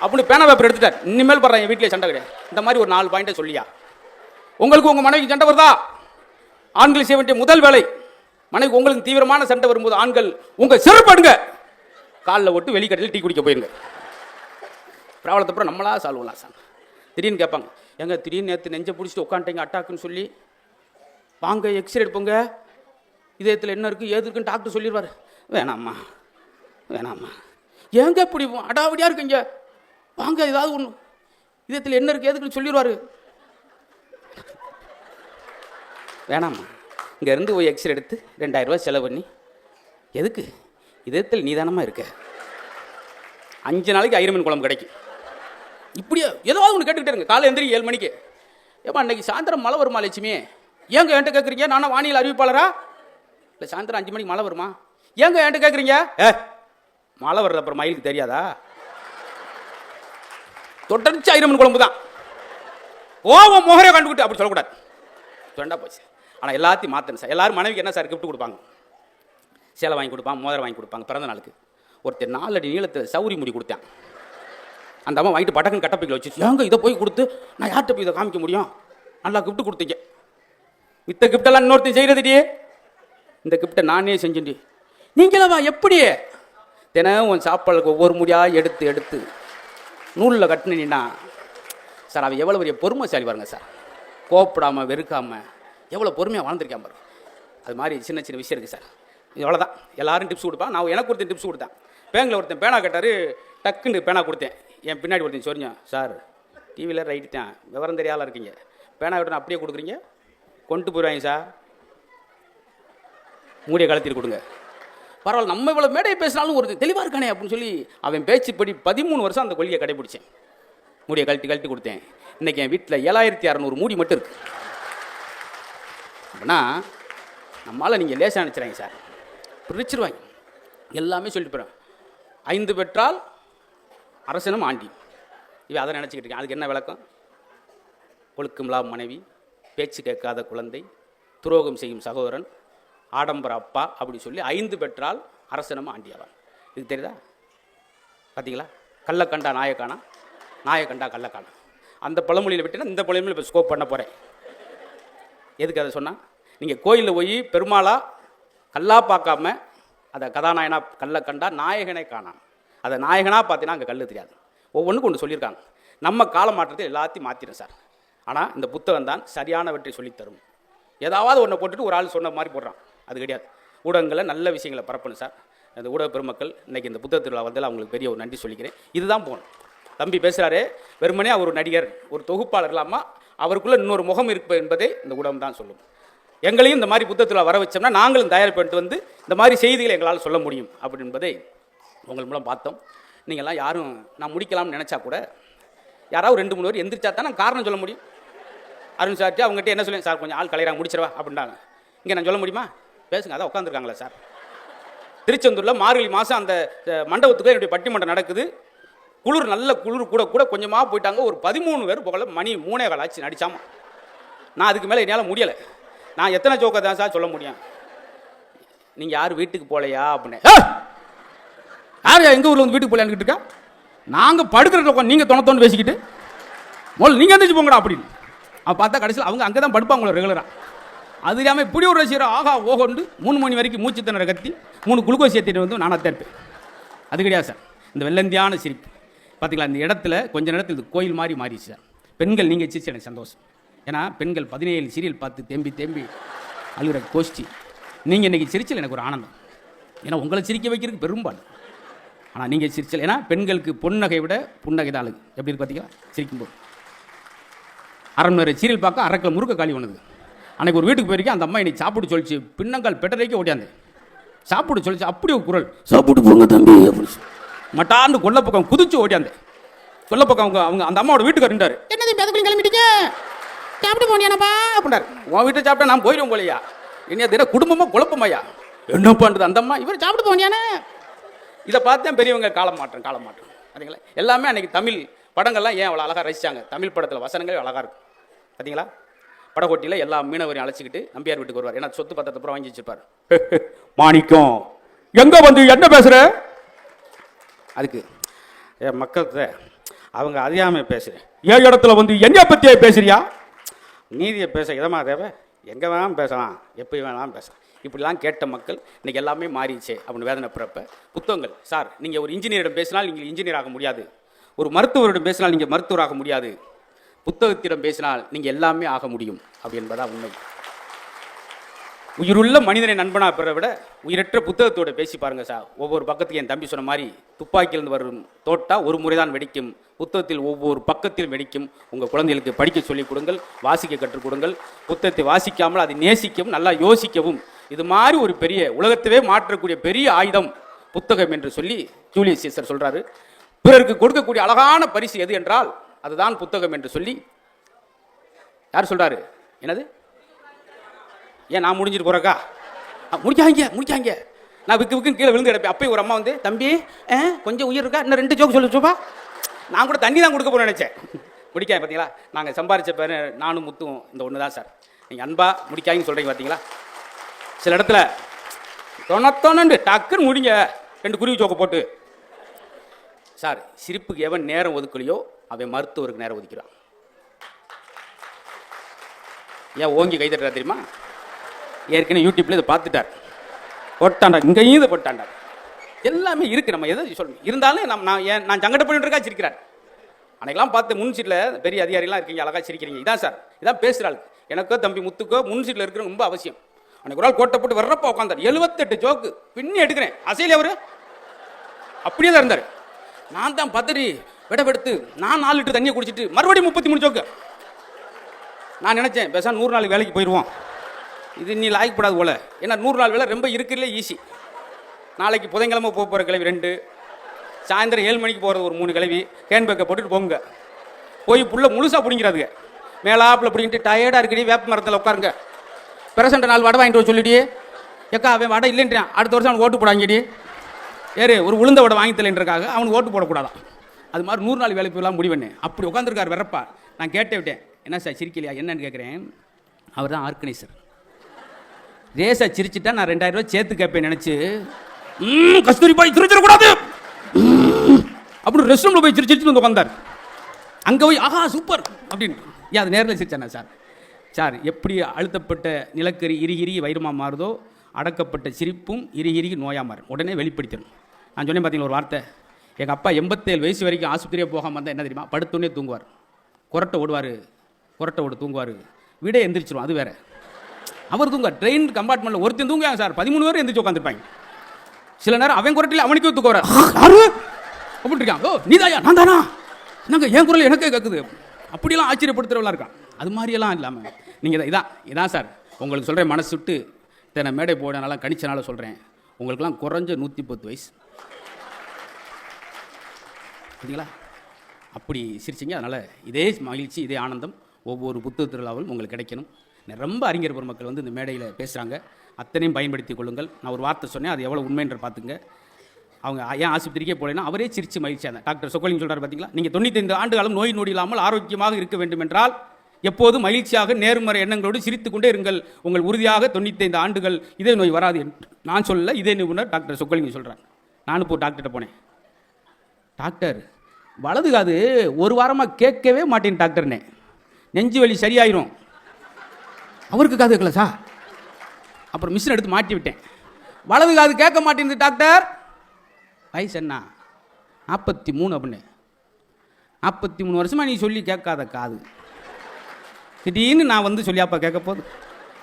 அப்படின்னு பேனா பேப்பர் எடுத்துட்டார். இனிமேல் படுறேன், என் வீட்டிலே சண்டை கிடையாது. இந்த மாதிரி ஒரு 4 பாயிண்ட்டை சொல்லியா. உங்களுக்கு உங்கள் மனைவிக்கு சண்டை வருதா, ஆண்கள் செய்ய வேண்டிய முதல் வேலை, மனைவி உங்களுக்கு தீவிரமான சண்டை வரும்போது ஆண்கள் உங்கள் செருப்படுங்க, காலில் ஒட்டு வெளிக்கடையில் டீ குடிக்க போயிருங்க. ப்ராப்ளத்தை அப்புறம் நம்மளா சால்வ் பண்ணலாம் சார். திடீர்னு கேட்பாங்க, எங்க திடீர்னு நேற்று நெஞ்சை பிடிச்சிட்டு உட்காந்துட்டீங்க அட்டாக்குன்னு சொல்லி, வாங்க எக்ஸ்ரே எடுப்போங்க, இதயத்தில் என்ன இருக்குது ஏது இருக்குன்னு டாக்டர் சொல்லிடுவார். வேணாம்மா வேணாம்மா, ஏங்க இப்படி அடாவடியாக இருக்குங்க, வாங்க ஏதாவது ஒன்று இதயத்தில் என்ன இருக்குது ஏதுக்குன்னு சொல்லிடுவார். வேணாம்மா, இங்கேருந்து போய் எக்ஸ்ரே எடுத்து 2000 ரூபா செலவு பண்ணி எதுக்கு, இதயத்தில் நீதானமாக இருக்க, 5 நாளைக்கு ஐரமீன் குழம்பு கிடைக்கும். இப்படியே ஏதாவது ஒன்று கேட்டுக்கிட்டே இருங்க. காலை எந்திரிங்க 7 மணிக்கு, ஏப்பா அன்றைக்கி சாயந்தரம் மழை வருமா லட்சுமி, ஏங்க என்கிட்ட கேட்குறீங்க, நானா வானிலை அறிவிப்பாளரா, இல்லை சாயந்தரம் 5 மணிக்கு மழை வருமா, ஏங்க என்கிட்ட கேட்குறீங்க, மழை வர்றது அப்புறம் மயிலுக்கு தெரியாதா, தொடர்ச்சி ஐரமீன் குழம்பு தான், ஓவம் மோகரையை கண்டுக்கிட்டு அப்படி சொல்லக்கூடாது, சொன்னா போச்சு. ஆனால் எல்லாத்தையும் மாற்றணும் சார். எல்லாரும் மனைவிக்கு என்ன சார் கிஃப்ட் கொடுப்பாங்க, சேலை வாங்கி கொடுப்பாங்க, மோதிரம் வாங்கி கொடுப்பாங்க. பிறந்த நாளுக்கு ஒருத்தர் 4 அடி நீளத்தில் சௌரி முடி கொடுத்தேன். அந்த அம்மா வாங்கிட்டு பட்டக்குன்னு கட்டப்பைக்கில் வச்சு, ஏங்க இதை போய் கொடுத்து நான் யார்கிட்ட போய் இதை காமிக்க முடியும், நல்லா கிஃப்ட் கொடுத்தீங்க. மித்த கிஃப்டெல்லாம் இன்னொருத்தையும் செய்கிறதுடியே, இந்த கிஃப்ட்டை நானே செஞ்சுட்டு நீங்களவா எப்படி தினம் உன் சாப்பாடுக்கு ஒவ்வொரு முடியாக எடுத்து எடுத்து நூலில் கட்டினா சார், அவன் எவ்வளோ பெரிய பொறுமைசாலி பாருங்க சார், கோப்படாமல் வெறுக்காமல் எவ்வளோ பொறுமையாக வாழ்ந்துருக்கான் பாருங்க. அது மாதிரி சின்ன சின்ன விஷயம் இருக்குது சார். இவ்வளோதான். எல்லாரும் டிப்ஸ் கொடுப்பான். நான் எனக்கு ஒருத்தன் டிப்ஸ் கொடுத்தேன். பேங்கில் ஒருத்தன் பேனா கேட்டார், டக்குன்னு பேனா கொடுத்தேன். என் பின்னாடி ஒருத்தன் சொரிஞ்சான், சார் டிவியில் ரைட்டு தான், விவரம் தெரியாமல் இருக்கீங்க, பேனா கிட்ட அப்படியே கொடுக்குறீங்க, கொண்டு போயிடுவாங்க சார், மூடியை கலத்திட்டு கொடுங்க. பரவாயில்ல, நம்ம இவ்வளோ மேடையை பேசினாலும் ஒரு தெளிவாக இருக்கானே அப்படின்னு சொல்லி அவன் பேச்சுப்படி 13 வருஷம் அந்த கொள்கையை கடைபிடிச்சேன். மூடியை கழட்டி கொடுத்தேன். இன்றைக்கி என் வீட்டில் 7600 மூடி மட்டும் இருக்குது. அப்படின்னா நம்மளால் நீங்கள் லேசாக நினச்சிறாங்க சார், பிரிச்சிருவாங்க. எல்லாமே சொல்லிட்டு போகிறேன். 5 பெற்றால் அரசனும் ஆண்டி, இவன் அதை நினச்சிக்கிட்டு இருக்கேன். அதுக்கு என்ன விளக்கம், ஒழுக்கமில்லா மனைவி, பேச்சு கேட்காத குழந்தை, துரோகம் செய்யும் சகோதரன், ஆடம்பர அப்பா அப்படி சொல்லி 5 பெற்றால் அரசனும் ஆண்டியாவான். இது தெரியுதா? பார்த்தீங்களா? கள்ள கண்டா நாயக்கானா, நாயை கண்டா கள்ளக்கானா. அந்த பழமொழியில் விட்டுனா இந்த பழமொழியில் இப்போ ஸ்கோப் பண்ண போகிறேன். எதுக்கு அதை சொன்னால், நீங்கள் கோயிலில் போய் பெருமாளா கல்லா பார்க்காம அதை கதாநாயகனா கல்லை கண்டா நாயகனே காணாம். அதை நாயகனாக பார்த்தீங்கன்னா அங்கே கல் தெரியாது. ஒவ்வொன்றுக்கும் ஒன்று சொல்லியிருக்காங்க. நம்ம கால மாற்றத்தை எல்லாத்தையும் மாற்றிடும் சார். ஆனால் இந்த புத்தகம் தான் சரியானவற்றை சொல்லித்தரும். ஏதாவது ஒன்றை போட்டுட்டு ஒரு ஆள் சொன்ன மாதிரி போடுறான், அது கிடையாது. ஊடகங்களில் நல்ல விஷயங்களை பரப்பணும் சார். அந்த ஊடக பெருமக்கள் இன்றைக்கி இந்த புத்தக திருவிழா வந்தால் அவங்களுக்கு பெரிய ஒரு நன்றி சொல்லிக்கிறேன். இதுதான் போகணும். தம்பி பேசுகிறாரு, வெறுமனே அவர் ஒரு நடிகர், ஒரு தொகுப்பாளர் இல்லாமல் அவருக்குள்ளே இன்னொரு முகம் இருப்பது என்பதை இந்த ஊடகம் தான் சொல்லும். எங்களையும் இந்த மாதிரி புத்தகத்தில் வர வச்சோம்னா நாங்களும் தயார் பண்ணிட்டு வந்து இந்த மாதிரி செய்திகளை எங்களால் சொல்ல முடியும் அப்படி என்பதை உங்கள் மூலம் பார்த்தோம். நீங்கள்லாம் யாரும் நான் முடிக்கலாம்னு நினச்சா கூட யாராவது 2-3 பேர் எந்திரிச்சா தான் நான் காரணம் சொல்ல முடியும். அருண் சார்ட்டு அவங்ககிட்ட என்ன சொல்லுங்க சார், கொஞ்சம் ஆள் கலையிறாங்க முடிச்சிடவா அப்படின்றாங்க. இங்கே நான் சொல்ல முடியுமா? பேசுங்க, அதான் உட்காந்துருக்காங்களா சார். திருச்செந்தூரில் மார்கழி மாதம் அந்த மண்டபத்துக்கு என்னுடைய பட்டிமன்றம் நடக்குது. குளிர் நல்ல குளிர் கூட கூட கொஞ்சமாக போயிட்டாங்க. ஒரு 13 பேர் போகல, மணி 3:15 ஆச்சு நடிச்சாமா. நான் அதுக்கு மேலே என்னால் முடியலை. நான் எத்தனை ஜோக்கை தான் சார் சொல்ல முடியும்? நீங்கள் யார் வீட்டுக்கு போகலையா அப்படின்னு. யார் எங்கள் ஊரில் வந்து வீட்டுக்கு போகலான்னு இருக்கா? நாங்கள் படுக்கிறதுல நீங்கள் தொணத்தோன்னு பேசிக்கிட்டு முதல்ல நீங்கள் எந்திரிச்சு போங்கடா அப்படின்னு. அப்போ பார்த்தா கடைசியில் அவங்க அங்கே தான் படுப்பாங்களோ ரெகுலராக. அது இல்லாமல் இப்படி ஒரு ரசிகர் ஆகா ஓகோண்டு 3 மணி வரைக்கும் மூச்சு திணற கத்தி 3 குளுக்கோஸ் ஏற்றிட்டு வந்து நானாக இருப்பேன். அது கிடையாது சார். இந்த வெள்ளந்தியான சிரிப்பு பார்த்தீங்களா, இந்த இடத்துல கொஞ்ச நேரத்தில் இது கோயில் மாதிரி மாறிடுச்சு சார். பெண்கள் நீங்கள் சிரிச்சு எனக்கு சந்தோஷம். ஏன்னா பெண்கள் 17 சீரியல் பார்த்து தேம்பி அழுகிற கோஷ்டி. நீங்கள் இன்றைக்கி சிரிச்சல் எனக்கு ஒரு ஆனந்தம். ஏன்னா உங்களை சிரிக்க வைக்கிறதுக்கு பெரும்பாலும். ஆனால் நீங்கள் சிரிச்சல், ஏன்னா பெண்களுக்கு பொன்னகை விட புன்னகை தான் அழகு. எப்படி இருக்கு பார்த்தீங்களா சிரிக்கும்போது. அரண்மனை சீரியல் பார்க்க அரைக்கில் முறுக்க காலி ஒன்றுது. அன்றைக்கி ஒரு வீட்டுக்கு போயிருக்கேன். அந்த அம்மா இன்னைக்கு சாப்பிட்டு சொல்லிச்சு, பின்னங்கால் பெட்டரைக்கே ஓடியாந்து சாப்பிட்டு சொல்லிச்சு. அப்படி ஒரு குரல், சாப்பிட்டு போங்க தம்பி அப்படின்னு மட்டாண்டு கொல்ல பக்கம் குதிச்சு ஓடியாந்து. கொல்ல பக்கம் அவங்க அந்த அம்மாவோட வீட்டுக்கு இருந்தார். என்ன தம்பி அதுக்குள்ள கிளம்பிட்டீங்க, சாப்பிட்டு போனியானப்பா அப்படின்னாரு. உன் வீட்டை சாப்பிட்டா நான் போயிடுவோம் போலையா, என்ன தினம் குடும்பமாக குழப்பமாயா என்ன பண்ணுறது அந்த அம்மா, இவர் சாப்பிட்டு போனியானே. இதை பார்த்தேன் பெரியவங்க காலம் மாற்றம் பார்த்தீங்களா. எல்லாமே அன்றைக்கி தமிழ் படங்கள்லாம் ஏன் அவ்வளோ அழகாக ரசித்தாங்க. தமிழ் படத்தில் வசனங்கள் அழகாக இருக்கும் பார்த்தீங்களா. படகோட்டியில் எல்லா மீனவரையும் அழைச்சிக்கிட்டு நம்பியார் வீட்டுக்கு வருவார். ஏன்னா சொத்து பத்திரத்தை அப்புறம் வாங்கி வச்சிருப்பார். மாணிக்கம் எங்கே வந்து என்ன பேசுகிற, அதுக்கு என் மக்கள்கிட்ட அவங்க அறியாமல் பேசுகிறேன். ஏன் இடத்துல வந்து என்ன பற்றியே பேசுறியா, நீதியை பேச இதமா தேவை, எங்கே வேணாலும் பேசலாம், எப்படி வேணாலும் பேசலாம். இப்படிலாம் கேட்ட மக்கள் இன்றைக்கி எல்லாமே மாறிடுச்சு அப்படின்னு வேதனை பிறப்ப புத்தகங்கள். சார் நீங்கள் ஒரு இன்ஜினியரிடம் பேசினால் நீங்கள் இன்ஜினியர் ஆக முடியாது, ஒரு மருத்துவரிடம் பேசினால் நீங்கள் மருத்துவராக முடியாது, புத்தகத்திடம் பேசினால் நீங்கள் எல்லாமே ஆக முடியும் அப்படி என்பதா உண்மை. உயிருள்ள மனிதனை நண்பனாக பெற விட உயிரற்ற புத்தகத்தோட பேசி பாருங்கள் சார். ஒவ்வொரு பக்கத்துக்கு என் தம்பி சொன்ன மாதிரி துப்பாக்கியிலிருந்து வரும் தோட்டா ஒரு முறை தான் வெடிக்கும், புத்தகத்தில் ஒவ்வொரு பக்கத்திலும் வெடிக்கும். உங்கள் குழந்தைகளுக்கு படிக்க சொல்லிக் கொடுங்கள், வாசிக்க கற்றுக் கொடுங்கள். புத்தகத்தை வாசிக்காமல் அதை நேசிக்கவும் நல்லா யோசிக்கவும், இது மாதிரி ஒரு பெரிய உலகத்தவே மாற்றக்கூடிய பெரிய ஆயுதம் புத்தகம் என்று சொல்லி ஜூலியஸ் சீசர் சொல்கிறாரு. பிறருக்கு கொடுக்கக்கூடிய அழகான பரிசு எது என்றால் அதுதான் புத்தகம் என்று சொல்லி யார் சொல்கிறாரு? என்னது, ஏன் நான் முடிஞ்சிட்டு போகிறக்கா? முடிக்காங்க. நான் விக்குன்னு கீழே விழுந்து கிடப்பேன். அப்போ ஒரு அம்மா வந்து, தம்பி கொஞ்சம் உயிர் இருக்கா, இன்னும் 2 ஜோக்கு சொல்லிச்சுப்பா. நான் கூட தண்ணி தான் கொடுக்க போகிறேன் நினச்சேன். முடிக்காங்க பார்த்தீங்களா. நாங்கள் சம்பாரித்த பேர் நானும் முத்தும் இந்த ஒன்று தான் சார். நீங்கள் அன்பா முடிக்காங்கன்னு சொல்கிறீங்க பார்த்தீங்களா. சில இடத்துல தொணத்தொணண்டு டக்குன்னு முடிங்க 2 குருவி ஜோக்கை போட்டு. சார் சிரிப்புக்கு எவன் நேரம் ஒதுக்கலையோ அவன் மருத்துவருக்கு நேரம் ஒதுக்கிறான். ஏன் ஓங்கி கை தட்டுறா தெரியுமா? ஏற்கனவே யூடியூப்ல இதை பார்த்துட்டார், போட்டாண்டா, இங்கேயும் இதை போட்டாண்டார். எல்லாமே இருக்குது, நம்ம எதை சொல்லணும். இருந்தாலும் நான் சங்கட பண்ணிட்டு இருக்கா சிரிக்கிறார். அன்னைக்கெல்லாம் பார்த்து முன் சீட்டில் பெரிய அதிகாரிலாம் இருக்கீங்க, அழகாக சிரிக்கிறீங்க. இதான் சார், இதான் பேசுகிறாள். எனக்கோ தம்பி முத்துக்கோ முன் சீட்டில் இருக்கிற ரொம்ப அவசியம். அன்னைக்கு ஒரு நாள் கோட்டை போட்டு வர்றப்ப உட்காந்தார். 78 ஜோக்கு பின்னி எடுக்கிறேன். அசையில அவரு அப்படியே தான் இருந்தார். நான் தான் பதறி விடவெடுத்து நான் 4 லிட்டர் தண்ணியை குடிச்சிட்டு மறுபடியும் 33 ஜோக்கு. நான் நினச்சேன் பேச 100 நாள் வேலைக்கு போயிடுவோம், இது நீ லாய்க்கப்படாது போல. ஏன்னா 100 நாள் வேலை ரொம்ப இருக்கிறதுலே ஈஸி. நாளைக்கு புதன்கிழமை போகிற கிளவி 2, சாயந்தரம் 7 மணிக்கு போகிறது ஒரு 3 கிளவி. ஹேண்ட்பேக்கை போட்டுட்டு போங்க. போய் புள்ள முழுசாக பிடிங்கிறாதுங்க. மேலாப்பில் பிடிங்கிட்டு டயர்டாக இருக்கடி வேப்ப மரத்தில் உட்காருங்க. பிரசண்ட 4 வடை வாங்கிட்டு வர சொல்லிடி. எக்கா அவன் வடை இல்லைன்றான், அடுத்த வருஷம் அவனுக்கு ஓட்டு போடாங்கடி. ஏறு ஒரு உளுந்த வடை வாங்கி தரேன்றக்காக அவனுக்கு ஓட்டு போடக்கூடாதான். அது மாதிரி 100 நாள் வேலைக்கு போயெல்லாம் முடிவண்ணே. அப்படி உட்காந்துருக்கார் வெறப்பா. நான் விட்டேன் என்ன சார் சிரிக்கலையா என்னன்னு கேட்குறேன். அவர் தான் ஆர்கனைசர். ரேசா சிரிச்சுட்டா நான் 2000 ரூபாய் சேர்த்து கேட்பேன் நினச்சி, கஸ்தூரி போய் சிரிச்சிடக்கூடாது அப்படின்னு ரெஸ்ட் ரூமில் போய் சிரிச்சு வந்து உட்காந்தார். அங்கே போய் ஆஹா சூப்பர் அப்படின்னு. ஏன் அது நேரில் சிரிச்சானா சார்? சார் எப்படி அழுத்தப்பட்ட நிலக்கரி இறுகி வைரமாக மாறுதோ அடக்கப்பட்ட சிரிப்பும் இறுகி நோயாக மாறும். உடனே வெளிப்படுத்தணும். நான் சொன்னேன் பார்த்தீங்களா ஒரு வார்த்தை, எங்கள் அப்பா 87 வயசு வரைக்கும் ஆஸ்பத்திரியே போகாமல் வந்தால் என்ன தெரியுமா, படுத்தோடனே தூங்குவார், கொரட்டை ஓடு தூங்குவார், வீடே எந்திரிச்சிரும். அது வேறு, அவர் தூங்குவார். ட்ரெயின் கம்பார்ட்மெண்ட்டில் ஒருத்தன் தூங்குவாங்க சார், 13 பேர் எந்திரிச்சு உட்காந்துருப்பாங்க. சில நேரம் அவன் குரட்டில் அவனுக்கே தூக்க வர அப்படி இருக்கான். ஓ நீதாயா, நான் தானா, என்னங்க என் குரல் எனக்கே கேட்குது, அப்படியெல்லாம் ஆச்சரியப்படுத்துறவெல்லாம் இருக்கான். அது மாதிரியெல்லாம் இல்லாமல் நீங்கள் இதான் சார் உங்களுக்கு சொல்கிறேன், மனசு விட்டு இத்தனை மேடை போடனால கணிச்சனால சொல்கிறேன், உங்களுக்கெல்லாம் குறைஞ்ச 110 வயசு சரிங்களா? அப்படி சிரிச்சிங்க. அதனால் இதே மகிழ்ச்சி, இதே ஆனந்தம் ஒவ்வொரு புத்தக திருவிழாவும் உங்களுக்கு கிடைக்கணும். ரொம்ப அறிஞர் பெருமக்கள் வந்து இந்த மேடையில் பேசுகிறாங்க, அத்தனையும் பயன்படுத்தி கொள்ளுங்கள். நான் ஒரு வார்த்தை சொன்னேன், அது எவ்வளோ உண்மைன்ற பார்த்துங்க. அவங்க ஏன் ஆஸ்பத்திரிக்கே போலேன்னா அவரே சிரித்து மகிழ்ச்சியாக டாக்டர் சொக்கலிங்கம் சொல்கிறார் பார்த்தீங்களா, நீங்கள் 95 ஆண்டு காலம் நோய் நொடி இல்லாமல் ஆரோக்கியமாக இருக்க வேண்டும் என்றால் எப்போதும் மகிழ்ச்சியாக நேர்மறை எண்ணங்களோடு சிரித்து கொண்டே இருங்கள், உங்கள் உறுதியாக 95 ஆண்டுகள் இதே நோய் வராது என்று நான் சொல்லல, இதே நிபுணர் டாக்டர் சொக்கலிங்கம் சொல்கிறார். நானும் இப்போ டாக்டர்கிட்ட போனேன், டாக்டர் வலது காது ஒரு வாரமாக கேட்கவே மாட்டேன் டாக்டர்னே, நெஞ்சு வலி சரியாயிரும். அவருக்கு காது கேட்கல சார். அப்புறம் மிஷின் எடுத்து மாட்டி விட்டேன், வலது காது கேட்க மாட்டேங்குது டாக்டர். வயசு என்ன 43 அப்படின்னு. 43 வருஷமாக நீ சொல்லி கேட்காத காது, திடீர்னு நான் வந்து சொல்லி அப்பா கேட்க போகுது,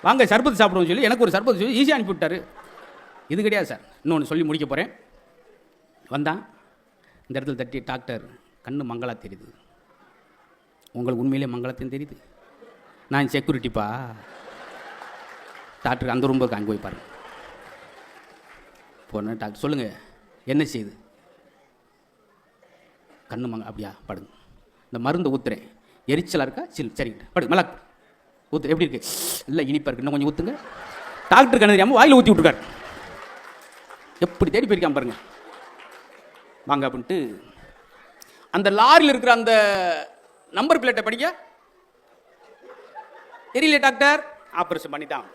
வாங்க சர்பத்து சாப்பிடுவோம் சொல்லி எனக்கு ஒரு சர்பத்து சொல்லி ஈஸியாக அனுப்பிவிட்டார். இது கிடையாது சார், இன்னொன்று சொல்லி முடிக்க போகிறேன். வந்தான் இந்த இடத்துல தட்டி, டாக்டர் கண்ணு மங்களா தெரியுது, உங்களுக்கு உண்மையிலே மங்களத்தையும் தெரியுது, நான் செக்யூரிட்டிப்பா. டாக்டருக்கு அந்த ரூம்புக்கு அங்கே போய் பாருங்க. போனேன், டாக்டர் சொல்லுங்கள் என்ன செய்யுது, கண்ணு மங்க, அப்படியா படுங்க, இந்த மருந்தை ஊற்றுறேன், எரிச்சலாக இருக்கா, சரிங்க படுங்க, நல்லா ஊற்று, எப்படி இருக்கு, இல்லை இனிப்பாக இருக்கு, இன்னும் கொஞ்சம் ஊற்றுங்க. டாக்டர் கண்ணு தெரியாமல் வாயில் ஊற்றி விட்டுருக்காரு, எப்படி தேடி போயிருக்கான் பாருங்க. வாங்க அப்படின்ட்டு அந்த லாரியில் இருக்கிற அந்த நம்பர் பிளேட்டை படிக்க தெரியல டாக்டர். ஆப்ரேஷன் பண்ணிட்டான்.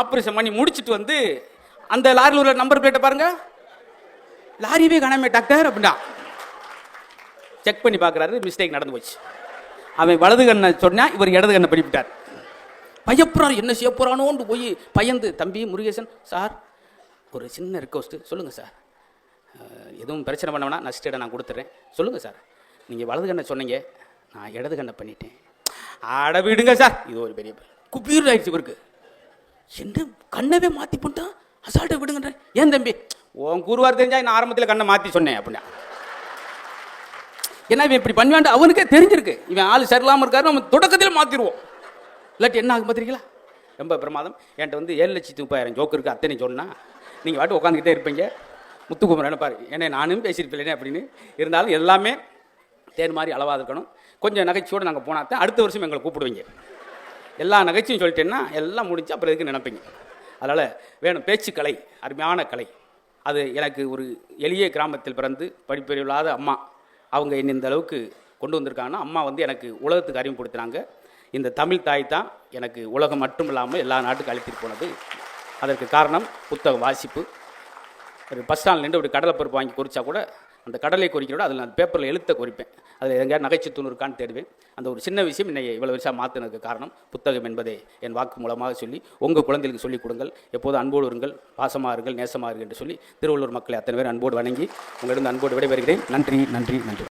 ஆப்ரேஷன் பண்ணி முடிச்சுட்டு வந்து அந்த லாரியில் உள்ள நம்பர் பிளேட்டை பாருங்க, லாரியவே காணாமே டாக்டர் அப்படின்னா. செக் பண்ணி பார்க்குறாரு, மிஸ்டேக் நடந்து போச்சு. அவன் வலது கண்ணை சொன்னா இவர் இடது கண்ணை படிப்பிட்டார். பயப்புறாரு, என்ன செய்ய போறானோன்னு போய் பயந்து, தம்பி முருகேசன் சார் ஒரு சின்ன ரிக்வஸ்ட்டு சொல்லுங்கள் சார், எதுவும் பிரச்சனை பண்ண வேணா, நஷ்ட நான் கொடுத்துட்றேன், சொல்லுங்கள் சார், நீங்கள் வலது கண்ணை சொன்னீங்க, நான் இடது கண்ணை பண்ணிட்டேன். ஆட விடுங்க சார், இது ஒரு பெரிய குப்பீர் ஆயிடுச்சு இவருக்கு. என்ன கண்ணவே மாற்றி பண்ணிட்டான், அசால்ட்டை விடுங்கன்ற. ஏன் தம்பி உன் கூறுவார் தெரிஞ்சா நான் ஆரம்பத்தில் கண்ணை மாற்றி சொன்னேன் அப்படின்னா. ஏன்னா இவன் இப்படி பண்ணுவான் அவனுக்கே தெரிஞ்சிருக்கு, இவன் ஆள் சரியில்லாமல் இருக்காரு, நம்ம தொடக்கத்தில் மாற்றிடுவோம், இல்லாட்டி என்ன ஆகும் பார்த்துருக்கீங்களா. ரொம்ப பிரமாதம். என்கிட்ட வந்து 7,30,000 ஜோக்கு இருக்குது, அத்தனை சொன்னால் நீங்கள் வாட்டு உட்காந்துக்கிட்டே இருப்பீங்க. முத்துக்குமரன் பாரு, ஏன்னா நானும் பேசியிருப்பேன் அப்படின்னு. இருந்தாலும் எல்லாமே தேர் மாதிரி அளவாக இருக்கணும். கொஞ்சம் நகைச்சியோடு நாங்கள் போனால் தான் அடுத்த வருஷம் எங்களை கூப்பிடுவீங்க. எல்லா நகைச்சியும் சொல்லிட்டேன்னா எல்லாம் முடிஞ்சு அப்புறம் எதுக்கு நினைப்பீங்க. அதனால் வேணும் பேச்சுக்கலை, அருமையான கலை. அது எனக்கு ஒரு எளிய கிராமத்தில் பிறந்து படிப்பறிவில்லாத அம்மா, அவங்க என்னை இந்த அளவுக்கு கொண்டு வந்திருக்காங்கன்னா, அம்மா வந்து எனக்கு உலகத்துக்கு அறிமுகப்படுத்தினாங்க. இந்த தமிழ் தாய் தான் எனக்கு உலகம் மட்டும் இல்லாமல் எல்லா நாட்டுக்கும் அழைத்துட்டு போனது. அதற்கு காரணம் புத்தக வாசிப்பு. ஒரு பஸ் ஸ்டாண்டில் நின்று ஒரு கடலை பருப்பு வாங்கி குறிச்சா கூட அந்த கடலை குறிக்கிறோட அதில் அந்த பேப்பரில் எழுத்த குறிப்பேன், அதில் எங்கேயாவது நகைச்சுத்தூண் இருக்கான்னு தேடுவேன். அந்த ஒரு சின்ன விஷயம் என்னை இவ்வளோ வருஷம் மாற்றினதுக்கு காரணம் புத்தகம் என்பதை என் வாக்கு மூலமாக சொல்லி உங்கள் குழந்தைகளுக்கு சொல்லிக் கொடுங்கள். எப்போது அன்போடு இருங்கள், பாசமாக இருங்கள், நேசமாக இருங்கள் என்று சொல்லி திருவள்ளூர் மக்களை அத்தனை பேர் அன்போடு வணங்கி உங்களிடம் அன்போடு விடைபெறுகிறேன். நன்றி நன்றி நன்றி.